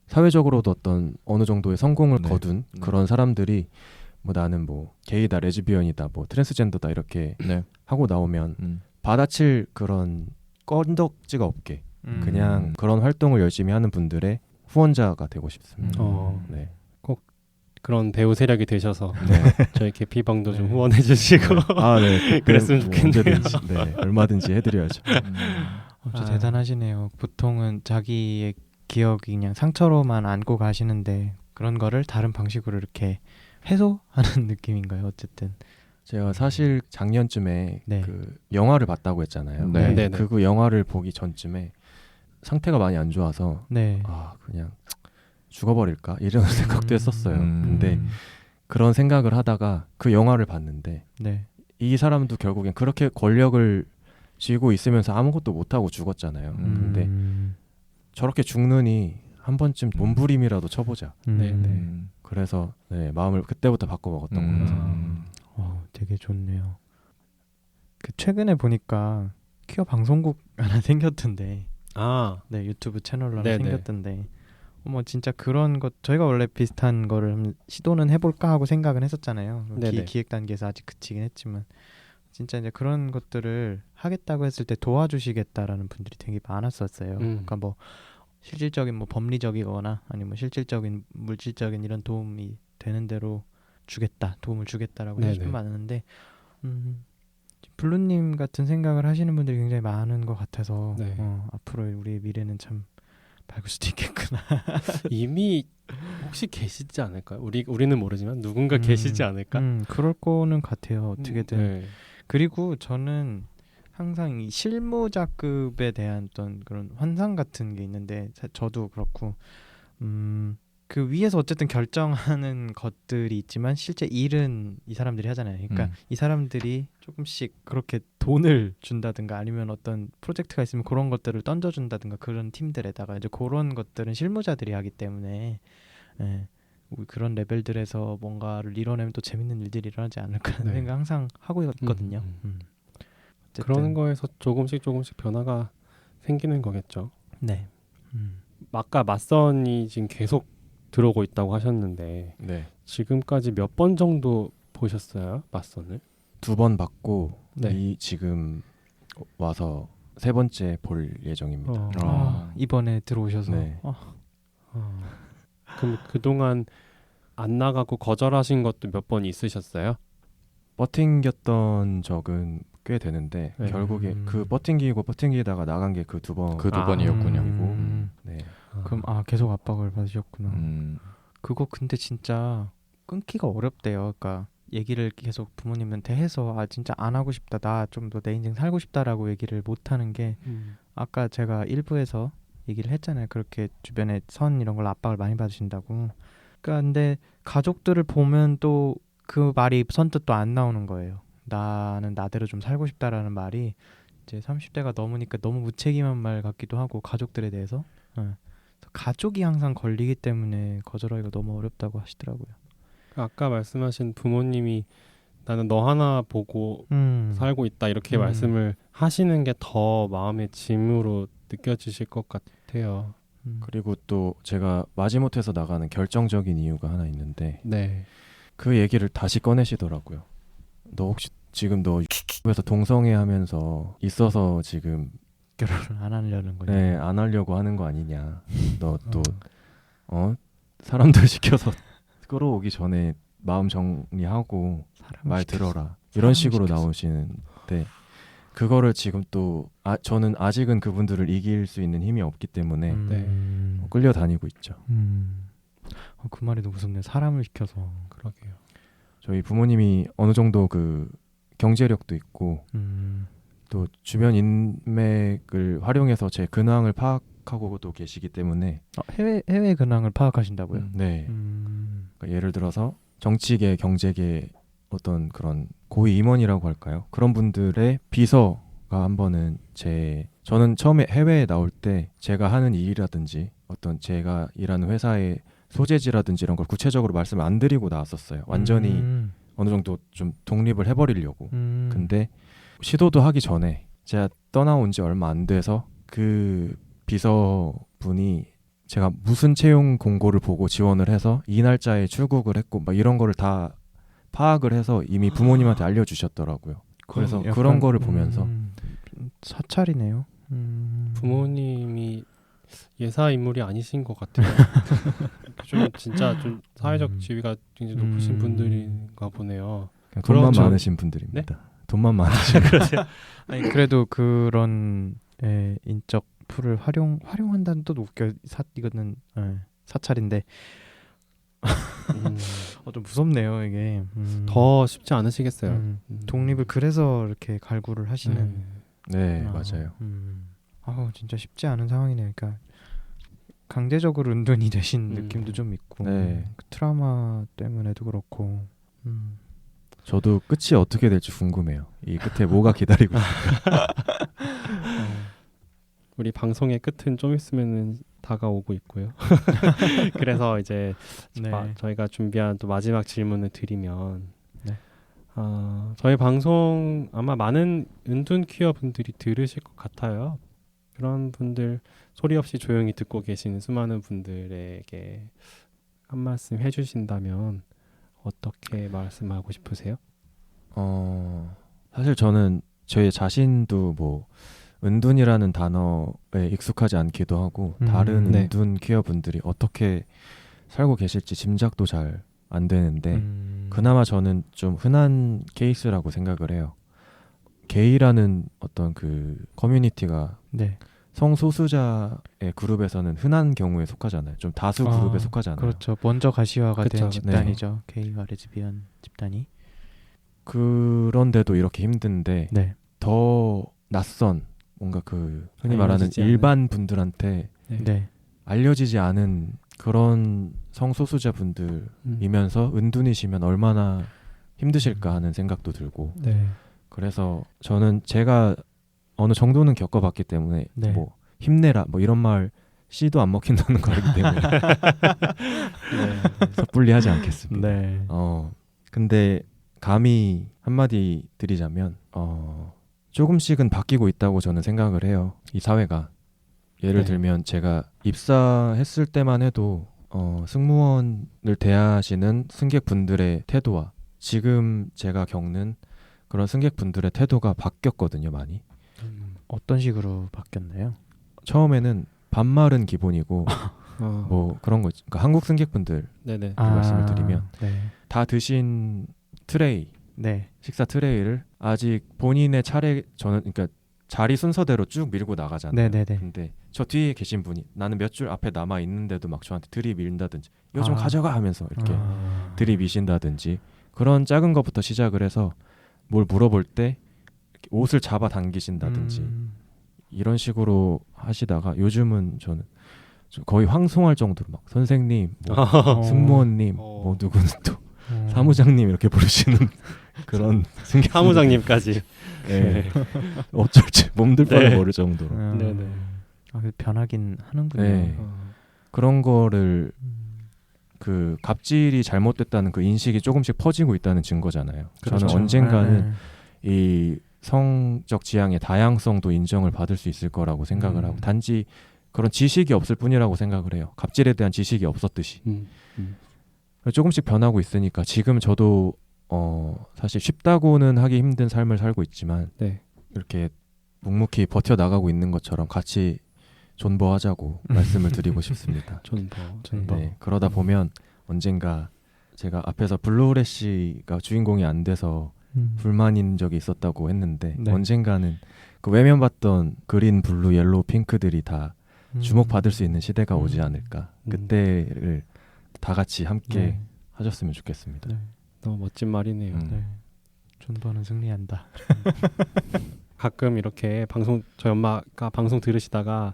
[SPEAKER 4] 사회적으로도 어떤 어느 정도의 성공을
[SPEAKER 1] 네.
[SPEAKER 4] 거둔 그런 사람들이 뭐 나는 뭐 게이다, 레즈비언이다, 뭐 트랜스젠더다 이렇게
[SPEAKER 1] 네.
[SPEAKER 4] 하고 나오면 받아칠 그런 건덕지가 없게 그냥 그런 활동을 열심히 하는 분들의 후원자가 되고 싶습니다.
[SPEAKER 2] 어,
[SPEAKER 4] 네.
[SPEAKER 2] 꼭 그런 배우 세력이 되셔서
[SPEAKER 4] 네.
[SPEAKER 2] 저희 개피방도 좀
[SPEAKER 3] 네.
[SPEAKER 2] 후원해 주시고
[SPEAKER 4] 네.
[SPEAKER 2] 그랬으면
[SPEAKER 4] 뭐
[SPEAKER 2] 좋겠네요.
[SPEAKER 4] 언제든지, 네, 얼마든지 해드려야죠.
[SPEAKER 3] 진짜 대단하시네요. 보통은 자기의 기억이 그냥 상처로만 안고 가시는데 그런 거를 다른 방식으로 이렇게 해소하는 느낌인가요? 어쨌든
[SPEAKER 4] 제가 사실 작년쯤에
[SPEAKER 3] 네.
[SPEAKER 4] 그 영화를 봤다고 했잖아요.
[SPEAKER 1] 네.
[SPEAKER 2] 네네.
[SPEAKER 4] 그 영화를 보기 전쯤에 상태가 많이 안 좋아서
[SPEAKER 3] 네.
[SPEAKER 4] 그냥 죽어버릴까 이런 생각도 했었어요. 근데 그런 생각을 하다가 그 영화를 봤는데
[SPEAKER 3] 네.
[SPEAKER 4] 이 사람도 결국엔 그렇게 권력을 쥐고 있으면서 아무것도 못하고 죽었잖아요. 근데 저렇게 죽느니 한 번쯤 몸부림이라도 쳐보자.
[SPEAKER 2] 네.
[SPEAKER 4] 그래서 네, 마음을 그때부터 바꿔먹었던 것 같아요.
[SPEAKER 3] 되게 좋네요. 그 최근에 보니까 퀴어 방송국 하나 생겼던데, 네, 유튜브 채널로 하나
[SPEAKER 2] 네네.
[SPEAKER 3] 생겼던데, 진짜 그런 것 저희가 원래 비슷한 거를 한번 시도는 해볼까 하고 생각은 했었잖아요.
[SPEAKER 2] 네네.
[SPEAKER 3] 기획 단계에서 아직 그치긴 했지만 진짜 이제 그런 것들을 하겠다고 했을 때 도와주시겠다라는 분들이 되게 많았었어요. 그러니까 뭐 실질적인 뭐 법리적이거나 아니면 실질적인 물질적인 이런 도움이 되는 대로 도움을 주겠다라고
[SPEAKER 2] 네네.
[SPEAKER 3] 해주시면 많은데 블루님 같은 생각을 하시는 분들이 굉장히 많은 것 같아서
[SPEAKER 2] 네.
[SPEAKER 3] 앞으로 우리의 미래는 참 밝을 수도 있겠구나.
[SPEAKER 2] 이미 혹시 계시지 않을까요? 우리는 모르지만 누군가 계시지 않을까?
[SPEAKER 3] 그럴 거는 같아요. 어떻게든.
[SPEAKER 2] 네.
[SPEAKER 3] 그리고 저는 항상 이 실무자급에 대한 어떤 그런 환상 같은 게 있는데 저도 그렇고 그 위에서 어쨌든 결정하는 것들이 있지만 실제 일은 이 사람들이 하잖아요. 그러니까 이 사람들이 조금씩 그렇게 돈을 준다든가 아니면 어떤 프로젝트가 있으면 그런 것들을 던져준다든가 그런 팀들에다가 이제 그런 것들은 실무자들이 하기 때문에 그런 레벨들에서 뭔가를 이뤄내면 또 재밌는 일들이 일어나지 않을까라는 생각 항상 하고 있거든요.
[SPEAKER 2] 그런 거에서 조금씩 변화가 생기는 거겠죠.
[SPEAKER 3] 네.
[SPEAKER 2] 아까 맞선이 지금 계속 들어오고 있다고 하셨는데
[SPEAKER 4] 네.
[SPEAKER 2] 지금까지 몇 번 정도 보셨어요? 맞선을?
[SPEAKER 4] 2번 봤고
[SPEAKER 2] 네.
[SPEAKER 4] 지금 와서 3번째 볼 예정입니다.
[SPEAKER 3] 이번에 들어오셔서
[SPEAKER 4] 네.
[SPEAKER 2] 그럼 그동안 안 나가고 거절하신 것도 몇 번 있으셨어요?
[SPEAKER 4] 버팅겼던 적은 꽤 되는데
[SPEAKER 2] 네.
[SPEAKER 4] 결국에 그 버팅기다가 나간 게 그 2번.
[SPEAKER 1] 그 2번이었군요.
[SPEAKER 4] 네.
[SPEAKER 3] 그럼 계속 압박을 받으셨구나. 그거 근데 진짜 끊기가 어렵대요. 그러니까 얘기를 계속 부모님한테 해서 진짜 안 하고 싶다. 나 좀 더 내 인생 살고 싶다라고 얘기를 못 하는 게 아까 제가 일부에서 얘기를 했잖아요. 그렇게 주변에 선 이런 걸 압박을 많이 받으신다고. 그러니까 근데 가족들을 보면 또 그 말이 선뜻 또 안 나오는 거예요. 나는 나대로 좀 살고 싶다라는 말이 이제 30대가 넘으니까 너무 무책임한 말 같기도 하고 가족들에 대해서 가족이 항상 걸리기 때문에 거절하기가 너무 어렵다고 하시더라고요.
[SPEAKER 2] 아까 말씀하신 부모님이 나는 너 하나 보고 살고 있다 이렇게 말씀을 하시는 게 더 마음의 짐으로 느껴지실 것 같아요.
[SPEAKER 4] 그리고 또 제가 마지못해서 나가는 결정적인 이유가 하나 있는데
[SPEAKER 2] 네.
[SPEAKER 4] 그 얘기를 다시 꺼내시더라고요. 너 혹시 지금 너 X에서 동성애 하면서 있어서 지금
[SPEAKER 3] 결혼을 안 하려는 거죠.
[SPEAKER 4] 네, 안 하려고 하는 거 아니냐. 너 또 사람들 시켜서 끌어오기 전에 마음 정리하고 말 들어라. 이런 식으로 나오시는데 그거를 지금 또 저는 아직은 그분들을 이길 수 있는 힘이 없기 때문에 끌려다니고 있죠.
[SPEAKER 3] 그 말이 너무 무섭네요. 사람을 시켜서.
[SPEAKER 2] 그러게요.
[SPEAKER 4] 저희 부모님이 어느 정도 그 경제력도 있고 또 주변 인맥을 활용해서 제 근황을 파악하고도 계시기 때문에
[SPEAKER 3] 해외 근황을 파악하신다고요?
[SPEAKER 4] 네. 그러니까 예를 들어서 정치계, 경제계 어떤 그런 고위 임원이라고 할까요? 그런 분들의 비서가 한 번은 저는 처음에 해외에 나올 때 제가 하는 일이라든지 어떤 제가 일하는 회사의 소재지라든지 이런 걸 구체적으로 말씀을 안 드리고 나왔었어요. 완전히 어느 정도 좀 독립을 해버리려고. 근데 시도도 하기 전에 제가 떠나온 지 얼마 안 돼서 그 비서분이 제가 무슨 채용 공고를 보고 지원을 해서 이 날짜에 출국을 했고 막 이런 거를 다 파악을 해서 이미 부모님한테 알려주셨더라고요. 그래서 그런 거를 보면서
[SPEAKER 3] 사찰이네요.
[SPEAKER 2] 부모님이 예사 인물이 아니신 것 같아요. 좀 진짜 좀 사회적 지위가 굉장히 높으신 분들인가 보네요.
[SPEAKER 4] 돈만 많으신 분들입니다. 네? 돈만 많으신
[SPEAKER 2] 그러세요?
[SPEAKER 3] 아니 그래도 그런 인적 풀을 활용한다는 또 웃겨. 이거는 사찰인데 좀 무섭네요 이게.
[SPEAKER 2] 더 쉽지 않으시겠어요.
[SPEAKER 3] 독립을 그래서 이렇게 갈구를 하시는.
[SPEAKER 4] 네 맞아요.
[SPEAKER 3] 진짜 쉽지 않은 상황이네요. 그러니까 강제적으로 은둔이 되신 느낌도 좀 있고 그 트라우마 때문에도 그렇고.
[SPEAKER 4] 저도 끝이 어떻게 될지 궁금해요. 이 끝에 뭐가 기다리고 있을까.
[SPEAKER 2] 우리 방송의 끝은 좀 있으면은 다가오고 있고요. 그래서 이제 저희가 준비한 또 마지막 질문을 드리면 저희 방송 아마 많은 은둔 퀴어 분들이 들으실 것 같아요. 그런 분들 소리 없이 조용히 듣고 계시는 수많은 분들에게 한 말씀 해주신다면 어떻게 말씀하고 싶으세요?
[SPEAKER 4] 사실 저는 저희 자신도 뭐 은둔이라는 단어에 익숙하지 않기도 하고 다른 은둔 퀴어 분들이 어떻게 살고 계실지 짐작도 잘 안 되는데 그나마 저는 좀 흔한 케이스라고 생각을 해요. 게이라는 어떤 그 커뮤니티가 성소수자의 그룹에서는 흔한 경우에 속하잖아요. 좀 다수 그룹에 속하잖아요.
[SPEAKER 3] 그렇죠. 먼저 가시화가 된 집단이죠. 게이와 레즈비언 집단이.
[SPEAKER 4] 그런데도 이렇게 힘든데 더 낯선 뭔가 그 흔히 말하는 일반 분들한테 알려지지 않은 그런 성소수자 분들이면서 은둔이시면 얼마나 힘드실까 하는 생각도 들고 그래서 저는 제가 어느 정도는 겪어봤기 때문에 뭐 힘내라 뭐 이런 말 씨도 안 먹힌다는 거기 때문에 섣불리 하지 않겠습니다. 근데 감히 한마디 드리자면 조금씩은 바뀌고 있다고 저는 생각을 해요. 이 사회가. 예를 들면 제가 입사했을 때만 해도 승무원을 대하시는 승객분들의 태도와 지금 제가 겪는 그런 승객분들의 태도가 바뀌었거든요, 많이.
[SPEAKER 3] 어떤 식으로 바뀌었나요?
[SPEAKER 4] 처음에는 반말은 기본이고 뭐 그런 거 그러니까 한국 승객분들 말씀을 드리면 다 드신 트레이 식사 트레이를 아직 본인의 차례 저는 그러니까 자리 순서대로 쭉 밀고 나가잖아요. 근데 저 뒤에 계신 분이 나는 몇 줄 앞에 남아 있는데도 막 저한테 들이밀다든지 이거 좀 가져가 하면서 이렇게 들이미신다든지 그런 작은 것부터 시작을 해서 뭘 물어볼 때 옷을 잡아 당기신다든지 이런 식으로 하시다가 요즘은 저는 거의 황송할 정도로 막 선생님, 뭐 승무원님, 뭐 누구는 또 사무장님 이렇게 부르시는 그런
[SPEAKER 2] 사무장님까지
[SPEAKER 4] 어쩔지 몸둘 바를 모를 정도로
[SPEAKER 3] 변하긴 하는군요.
[SPEAKER 4] 그런 거를 그 갑질이 잘못됐다는 그 인식이 조금씩 퍼지고 있다는 증거잖아요.
[SPEAKER 2] 그렇죠.
[SPEAKER 4] 저는 언젠가는 이 성적 지향의 다양성도 인정을 받을 수 있을 거라고 생각을 하고 단지 그런 지식이 없을 뿐이라고 생각을 해요. 갑질에 대한 지식이 없었듯이 조금씩 변하고 있으니까 지금 저도 사실 쉽다고는 하기 힘든 삶을 살고 있지만 이렇게 묵묵히 버텨나가고 있는 것처럼 같이 존버하자고 말씀을 드리고 싶습니다.
[SPEAKER 2] 존버.
[SPEAKER 4] 그러다 보면 언젠가 제가 앞에서 블루후레쉬가 주인공이 안 돼서 불만인 적이 있었다고 했는데 언젠가는 그 외면받던 그린, 블루, 옐로우, 핑크들이 다 주목받을 수 있는 시대가 오지 않을까. 그때를 다 같이 함께 하셨으면 좋겠습니다.
[SPEAKER 2] 너무 멋진 말이네요.
[SPEAKER 3] 존버는 승리한다.
[SPEAKER 2] 가끔 이렇게 저희 엄마가 방송 들으시다가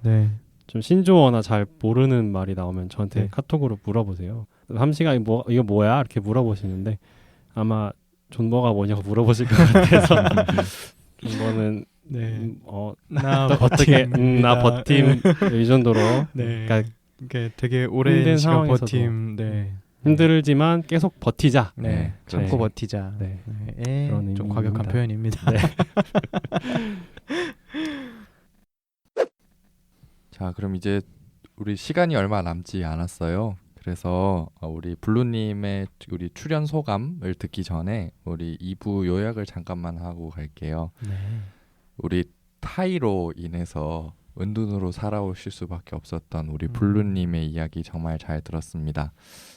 [SPEAKER 2] 좀 신조어나 잘 모르는 말이 나오면 저한테 카톡으로 물어보세요. 함씨가 이거 뭐야? 이렇게 물어보시는데 아마 존버가 뭐냐고 물어보실 것 같아서 존버는 어떻게 나 버팀 이 정도로 그러니까
[SPEAKER 3] 되게 오랜 시간 버팀
[SPEAKER 2] 힘들지만 계속 버티자.
[SPEAKER 3] 참고 버티자. 그런 좀 과격한 표현입니다.
[SPEAKER 1] 자, 그럼 이제 우리 시간이 얼마 남지 않았어요. 그래서 우리 블루님의 우리 출연 소감을 듣기 전에 우리 2부 요약을 잠깐만 하고 갈게요. 우리 타이로 인해서 은둔으로 살아오실 수밖에 없었던 우리 블루님의 이야기 정말 잘 들었습니다.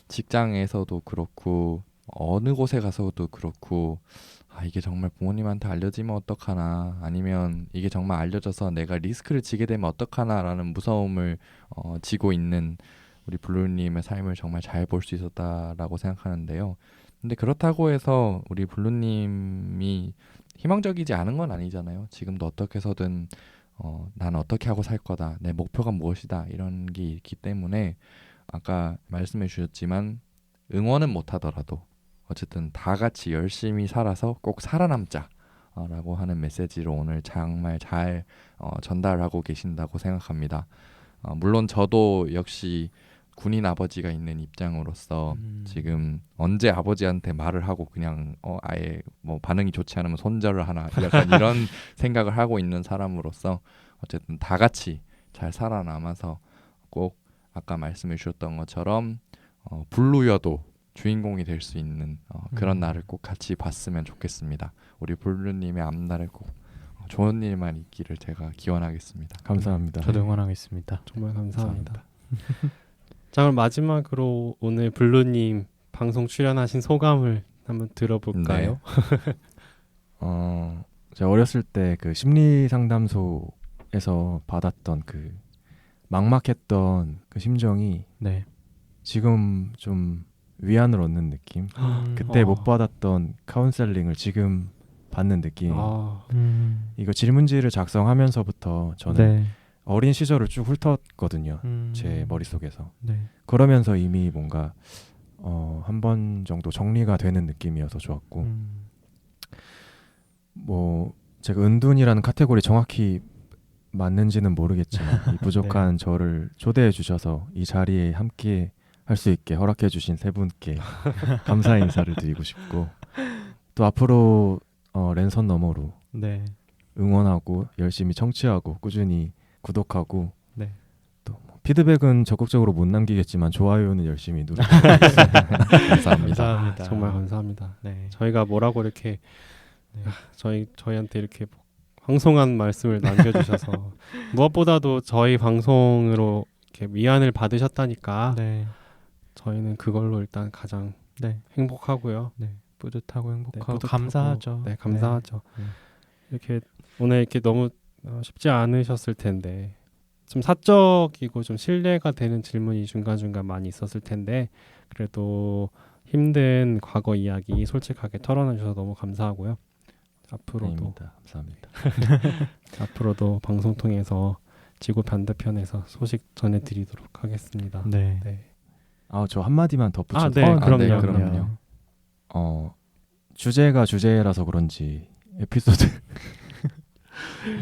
[SPEAKER 1] 직장에서도 그렇고 어느 곳에 가서도 그렇고 이게 정말 부모님한테 알려지면 어떡하나, 아니면 이게 정말 알려져서 내가 리스크를 지게 되면 어떡하나라는 무서움을 지고 있는 우리 블루님의 삶을 정말 잘 볼 수 있었다라고 생각하는데요. 근데 그렇다고 해서 우리 블루님이 희망적이지 않은 건 아니잖아요. 지금도 어떻게 해서든 난 어떻게 하고 살 거다, 내 목표가 무엇이다, 이런 게 있기 때문에 아까 말씀해 주셨지만 응원은 못하더라도 어쨌든 다 같이 열심히 살아서 꼭 살아남자 라고 하는 메시지로 오늘 정말 잘 전달하고 계신다고 생각합니다. 물론 저도 역시 군인 아버지가 있는 입장으로서 지금 언제 아버지한테 말을 하고 그냥 아예 뭐 반응이 좋지 않으면 손절을 하나, 약간 이런 생각을 하고 있는 사람으로서 어쨌든 다 같이 잘 살아남아서 꼭 아까 말씀해 주셨던 것처럼 블루여도 주인공이 될 수 있는 그런 날을 꼭 같이 봤으면 좋겠습니다. 우리 블루님의 앞날에 꼭 좋은 일만 있기를 제가 기원하겠습니다.
[SPEAKER 4] 감사합니다.
[SPEAKER 3] 저도 응원하겠습니다.
[SPEAKER 2] 정말 감사합니다. 자, 그럼 마지막으로 오늘 블루님 방송 출연하신 소감을 한번 들어볼까요?
[SPEAKER 4] 네. 제가 어렸을 때 그 심리 상담소에서 받았던 그 막막했던 그 심정이
[SPEAKER 3] 네.
[SPEAKER 4] 지금 좀 위안을 얻는 느낌. 그때 못 받았던 카운셀링을 지금 받는 느낌. 이거 질문지를 작성하면서부터 저는
[SPEAKER 3] 네.
[SPEAKER 4] 어린 시절을 쭉 훑었거든요. 제 머릿속에서.
[SPEAKER 3] 네.
[SPEAKER 4] 그러면서 이미 뭔가 한 번 정도 정리가 되는 느낌이어서 좋았고 뭐 제가 은둔이라는 카테고리 정확히 맞는지는 모르겠지만 이 부족한
[SPEAKER 3] 네.
[SPEAKER 4] 저를 초대해 주셔서 이 자리에 함께 할 수 있게 허락해 주신 세 분께 감사의 인사를 드리고 싶고, 또 앞으로 랜선 너머로
[SPEAKER 3] 네.
[SPEAKER 4] 응원하고 열심히 청취하고 꾸준히 구독하고
[SPEAKER 3] 네.
[SPEAKER 4] 또 피드백은 적극적으로 못 남기겠지만 좋아요는 열심히 누르겠습니다.
[SPEAKER 1] 감사합니다.
[SPEAKER 2] 정말 감사합니다.
[SPEAKER 3] 네.
[SPEAKER 2] 저희가 뭐라고 이렇게 저희한테 이렇게 황송한 말씀을 남겨주셔서 무엇보다도 저희 방송으로 이렇게 위안을 받으셨다니까
[SPEAKER 3] 네.
[SPEAKER 2] 저희는 그걸로 일단 가장
[SPEAKER 3] 네.
[SPEAKER 2] 행복하고요.
[SPEAKER 3] 네. 뿌듯하고 행복하고
[SPEAKER 2] 뿌듯하고,
[SPEAKER 3] 감사하죠.
[SPEAKER 2] 네, 감사하죠.
[SPEAKER 3] 네.
[SPEAKER 2] 이렇게 오늘 이렇게 너무 쉽지 않으셨을 텐데 좀 사적이고 좀 신뢰가 되는 질문이 중간중간 많이 있었을 텐데 그래도 힘든 과거 이야기 솔직하게 털어내주셔서 너무 감사하고요. 앞으로도
[SPEAKER 4] 감사합니다.
[SPEAKER 2] 앞으로도 방송 통해서 지구 반대편에서 소식 전해드리도록 하겠습니다.
[SPEAKER 3] 네.
[SPEAKER 2] 네.
[SPEAKER 4] 저 한마디만 덧붙여도
[SPEAKER 2] 네, 그럼요.
[SPEAKER 1] 네,
[SPEAKER 3] 그럼요.
[SPEAKER 4] 주제가 주제라서 그런지 에피소드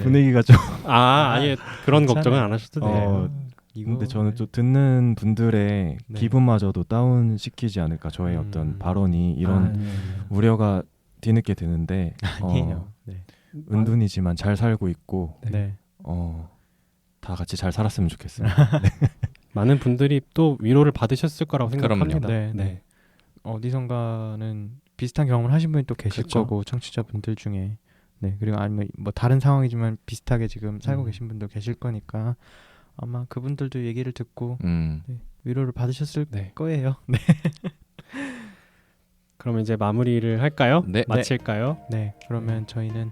[SPEAKER 4] 분위기가 좀
[SPEAKER 2] 아예 그런
[SPEAKER 3] 괜찮아요.
[SPEAKER 2] 걱정은 안 하셔도 돼요.
[SPEAKER 4] 근데 저는 또 듣는 분들의
[SPEAKER 3] 네.
[SPEAKER 4] 기분마저도 다운 시키지 않을까, 저의 어떤 발언이 이런 우려가 뒤늦게 드는데
[SPEAKER 3] 아니에요. 네.
[SPEAKER 4] 은둔이지만 잘 살고 있고
[SPEAKER 3] 네.
[SPEAKER 4] 다 같이 잘 살았으면 좋겠습니다.
[SPEAKER 2] 많은 분들이 또 위로를 받으셨을 거라고
[SPEAKER 1] 그럼요.
[SPEAKER 2] 생각합니다.
[SPEAKER 3] 네. 네. 어디선가는 비슷한 경험을 하신 분이 또 계실
[SPEAKER 2] 그렇죠.
[SPEAKER 3] 거고, 청취자분들 중에. 네. 그리고 아니면 뭐 다른 상황이지만 비슷하게 지금 살고 계신 분도 계실 거니까 아마 그분들도 얘기를 듣고 네, 위로를 받으셨을
[SPEAKER 2] 네.
[SPEAKER 3] 거예요. 네.
[SPEAKER 2] 그러면 이제 마무리를 할까요?
[SPEAKER 1] 네.
[SPEAKER 2] 마칠까요?
[SPEAKER 3] 네. 그러면 저희는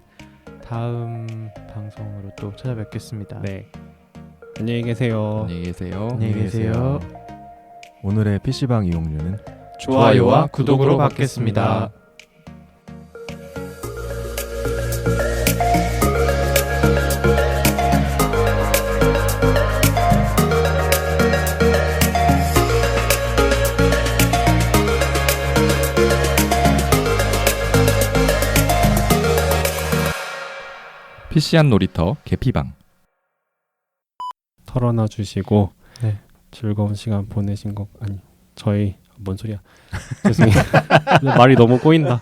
[SPEAKER 3] 다음 방송으로 또 찾아뵙겠습니다.
[SPEAKER 2] 네. 안녕히 계세요.
[SPEAKER 1] 안녕히 계세요.
[SPEAKER 3] 안녕히 계세요.
[SPEAKER 4] 오늘의 PC방 이용료는
[SPEAKER 2] 좋아요와
[SPEAKER 3] 구독으로 받겠습니다.
[SPEAKER 1] PC한 놀이터 개피방.
[SPEAKER 2] 털어놔 주시고
[SPEAKER 3] 네.
[SPEAKER 2] 즐거운 시간 보내신 것 아니 저희 뭔 소리야 죄송해요 말이 너무 꼬인다.